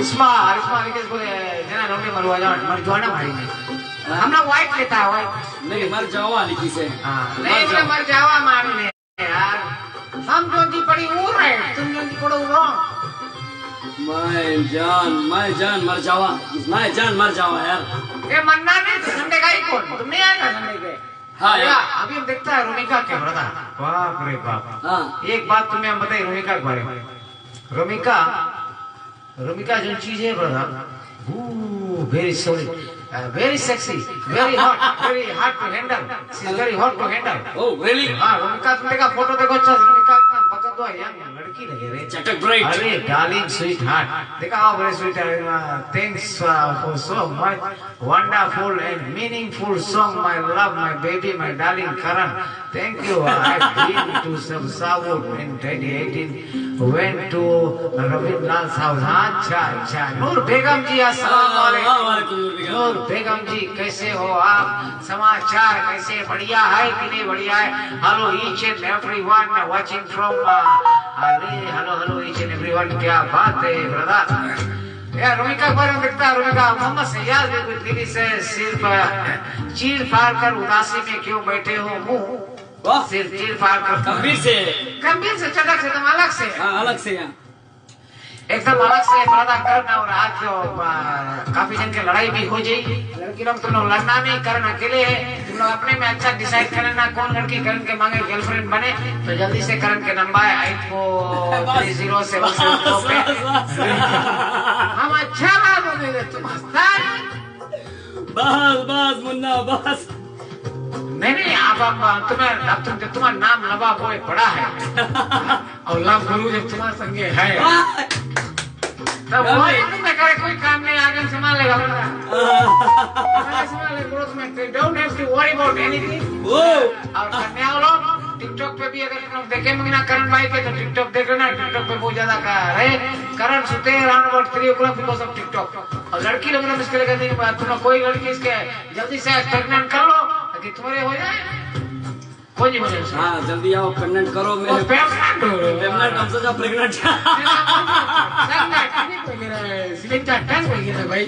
अरिश्मा निकेश बोले जना नौकरी मरवा जाओ मर जाना भाई में हम लोग व्हाइट लेता है व्हाइट नहीं मर जावा लिखी से नहीं बोले मर जावा मान ले यार हम जो दी पड़ी वो राइट तुम जो दी पड़ो रॉन्ग मैं जान मर जावा यार ये मन्ना नहीं तो संडे का ही कौन तुम नहीं आएगा संडे के हाँ यार अभी हम देखता है रोमिका के ब्रदर बाप रे बाप हाँ एक बात तुम्हें हम बताइए रोमिका के बारे में रोमिका जो चीज है brother very sorry very sexy very hot to handle she is very hot to handle oh really हाँ रोमिका तुम देखा फोटो देखो अच्छा रोमिका इतना बकत हुआ यंग लड़की लगे रे चटक ब्राइट अरे डार्लिंग स्वीट हार्ट देखा आओ very sweet thanks for so much wonderful and meaningful song my love my baby my darling Karan thank you I've been to some South in 2018 went to Rabindranath's house अच्छा नूर बेगम जी अस्सलाम वालेकुम नूर बेगम जी कैसे हो आप समाचार कैसे बढ़िया है कि नहीं बढ़िया है hello each and everyone watching from hello each and everyone क्या बात है ब्रदर यार रोमिका के बारे में देखता है रोमिका मोहम्मद सैयाद दिल्ली से सिर्फ चीर फाड़ कर उदासी में क्यों बैठे हो मुंह सिर्फ चीर फाड़ कर गंभीर से चटक से तुम अलग से अलग से एकदम अलग से पर्दा करना और आज जो काफी जन की लड़ाई भी हो जाएगी लड़की लोग तुम लोग लड़ना नहीं करना अकेले है तुम लोग अपने में अच्छा डिसाइड करना कौन लड़की करण के मांगे गर्लफ्रेंड बने तो जल्दी से करण के नंबर 843074 हम अच्छा बात हो गए तुम बस मुन्ना बस नहीं अब तुम्हारा नाम नवाब बोए पड़ा है और लव गुरु जब तुम्हारे संगे है तब तुम्हें करे कोई काम नहीं आगे संभाल लेगा don't have to worry about anything और कन्या लोग टिकटॉक पे भी अगर तुम लोग देखेंगे ना करण भाई के तो टिकटॉक देख लेना टिकटॉक पे बहुत ज्यादा है करण सुते around about 3 o'clock because of TikTok और लड़की लोग ने मुश्किल कहती है तुम लोग कोई लड़की इसके जल्दी से प्रेग्नेंट कर लो ताकि तुम्हारे हो जाए कोई नहीं हो जाए हाँ जल्दी आओ प्रेग्नेंट करो मेरे प्रेग्नेंट हमसे जब प्रेग्नेंट भाई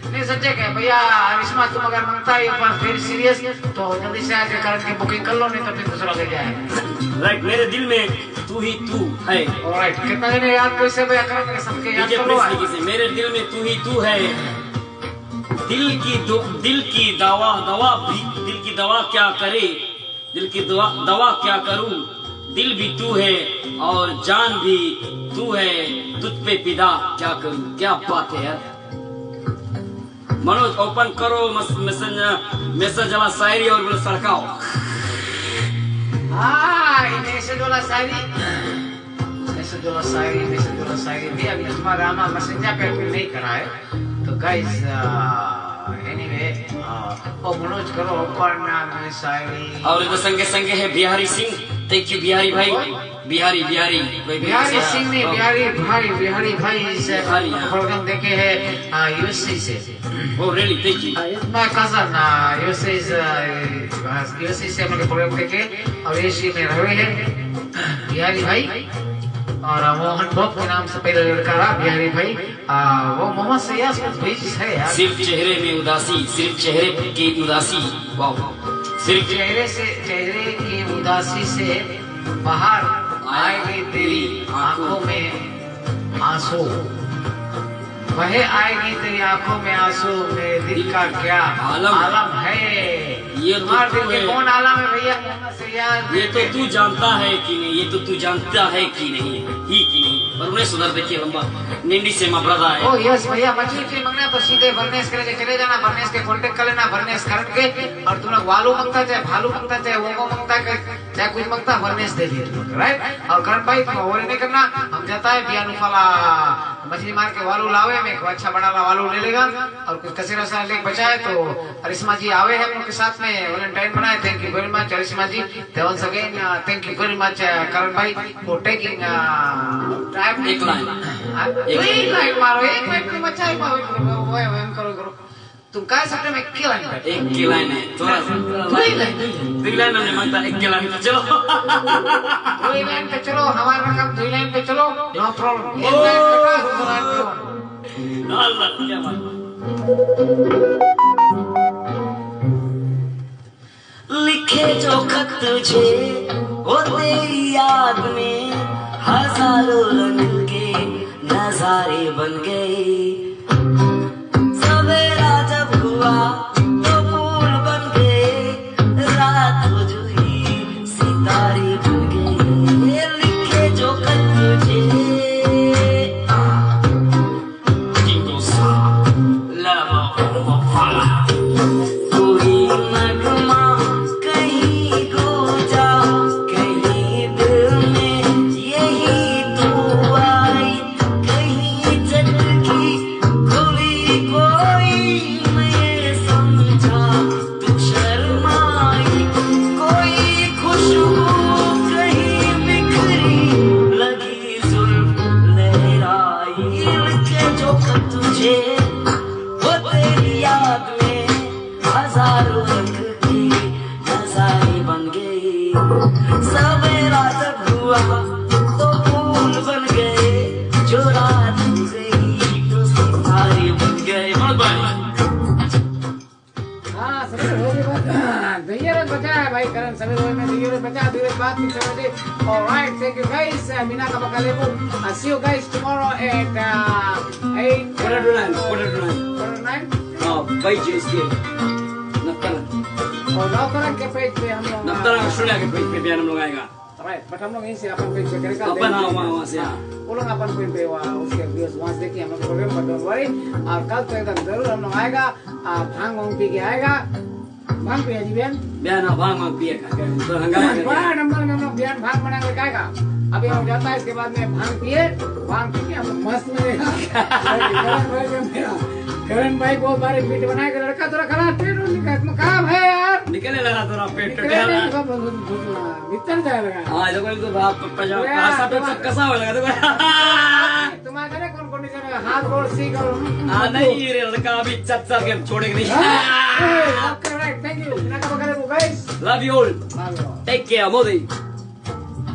नहीं सच्चे क्या भैया अरिश्मा तुम अगर मांगता है फिर सीरियस तो जल्दी से आके करण की बुकिंग कर लो नहीं तो फिर दूसरा ले जाए राइट मेरे दिल में तू ही तू है ऑलराइट कितना दिन याद कैसे भैया करण के सबके याद कर लो मेरे दिल में तू ही तू है दिल की दवा क्या करे दिल की दवा क्या करूं दिल भी तू है और जान भी तू है तुझ पे पिदा क्या करूं क्या बात है यार मनोज ओपन करो मैसेज वाला शायरी और बोले सरकाओ मैसेज वाला शायरी भी अभी तुम्हारा मैसेंजर पे नहीं करा है तो गाइस एनीवे मनोज करो ओपन शायरी और इधर संगे संगे है बिहारी सिंह थैंक यू बिहारी भाई बिहारी सिंह ने बिहारी भाई से प्रोग्राम देखे है यूएसए से oh really thank you my cousin USA से हम लोग प्रोग्राम देखे और एशिया में रहे हैं बिहारी भाई और मोहन बॉब के नाम से पहले लड़का रहा बिहारी भाई वो मोहम्मद सैयाद भेज है यार सिर्फ चेहरे की उदासी वाह सिर्फ चेहरे की उदासी से बाहर आएगी तेरी आंखों में आंसू वह आएगी तेरी आंखों में आंसू मेरे दिल का क्या आलम है ये तुम्हारे दिल के कौन आलम है भैया ये तो तू जानता है कि नहीं ये तो तू जानता है कि नहीं पर उन्हें सुधर देखिए लंबा निंडी से मबरदा है ओ यस भैया मछली मंगना तो सीधे बर्नेस करके चले जाना बर्नेस के कांटेक्ट कर लेना बर्नेस करके और तुम लोग वालू मंगता चाहे भालू मंगता चाहे वो मंगता चाहे कुछ मंगता बर्नेस दे दिए राइट और करण भाई तुम वो नहीं करना हम जाता है बिया नुफाला मछली मार के वालू लावे में अच्छा बड़ा वालू ले लेगा और कुछ कचरा सा लेके बचाए तो अरिश्मा जी आवे हैं उनके साथ में वैलेंटाइन बनाए thank you very much Arishma ji once again thank you very much Karan भाई for taking time एक लाइन मारो एक मिनट में बच्चा ही मारो करो तुम कह सकते हो एक की लाइन है थोड़ा सा दो लाइन हमने मांगता एक की लाइन चलो दो लाइन पे चलो हमारा रकम 2 लाइन पे चलो नो प्रॉब्लम एक लाइन पे क्या बात। लिखे जो खत तुझे वो तेरी याद में हजारों रंग के नजारे बन गए। सवेरा जब हुआ तो फूल बन गए, रात हो जुई सितारे बन गए। लिखे जो खत तुझे कोई नगमा कहीं गूंजा, कहीं दिल में यही तू आई, कहीं चटकी खुली कोई मैं समझा तू शर्माई। कोई खुशबू कहीं बिखरी लगी जुल्फ लहराई। लिखे जो खत तुझे वो तेरी याद में हजारों रंग की नजारे बन गई। सवेरा जब हुआ तो फूल बन गए, जो रात हो गई तो सितारे बन गए। हाँ सभी हो गई बात। धैर्य बचा है भाई करण, सभी लोग में धैर्य बचा। धीरे बात की समझे। Alright, thank you guys. Mina Kapakalebu. I'll see you guys tomorrow at 8. Quarter to 9. Quarter to 9. Quarter to 9. भाई जी इसके नफ्तारा और नौतरा के पेज पे हम लोग नफ्तारा ऑस्ट्रेलिया के पेज पे भी हम लोग आएगा। राइट, बट हम लोग इनसे अपन पेज पे करेगा। अपन हाँ वहाँ से हाँ। वो लोग अपन पेज पे उसके व्यूज वहाँ से देखिए हम लोग प्रोग्राम पर। Don't worry. और कल तो एकदम जरूर हम लोग आएगा। भांग वांग पी के आएगा। भांग पिए जी बहन? बहन भांग वांग पिए का तो हंगामा बड़ा नंबर में हम लोग बहन भांग बना के खाएगा। अभी हम जाता है इसके बाद में भांग पिए, भांग पी के हम लोग मस्त में करण भाई बहुत बारी पीठ बनाए के लड़का थोड़ा खराब पेट काम है यार। निकलने लगा थोड़ा पेट भीतर जाए लगा। हाँ जो कोई तो बाप पजामा कसा हो लगा तो तुम्हारे घर कौन कंडीशन है? हाथ गोड़ सीख और हाँ नहीं रे लड़का अभी 4 साल के छोड़ेंगे नहीं। Thank you. Love you all. Take care, Modi.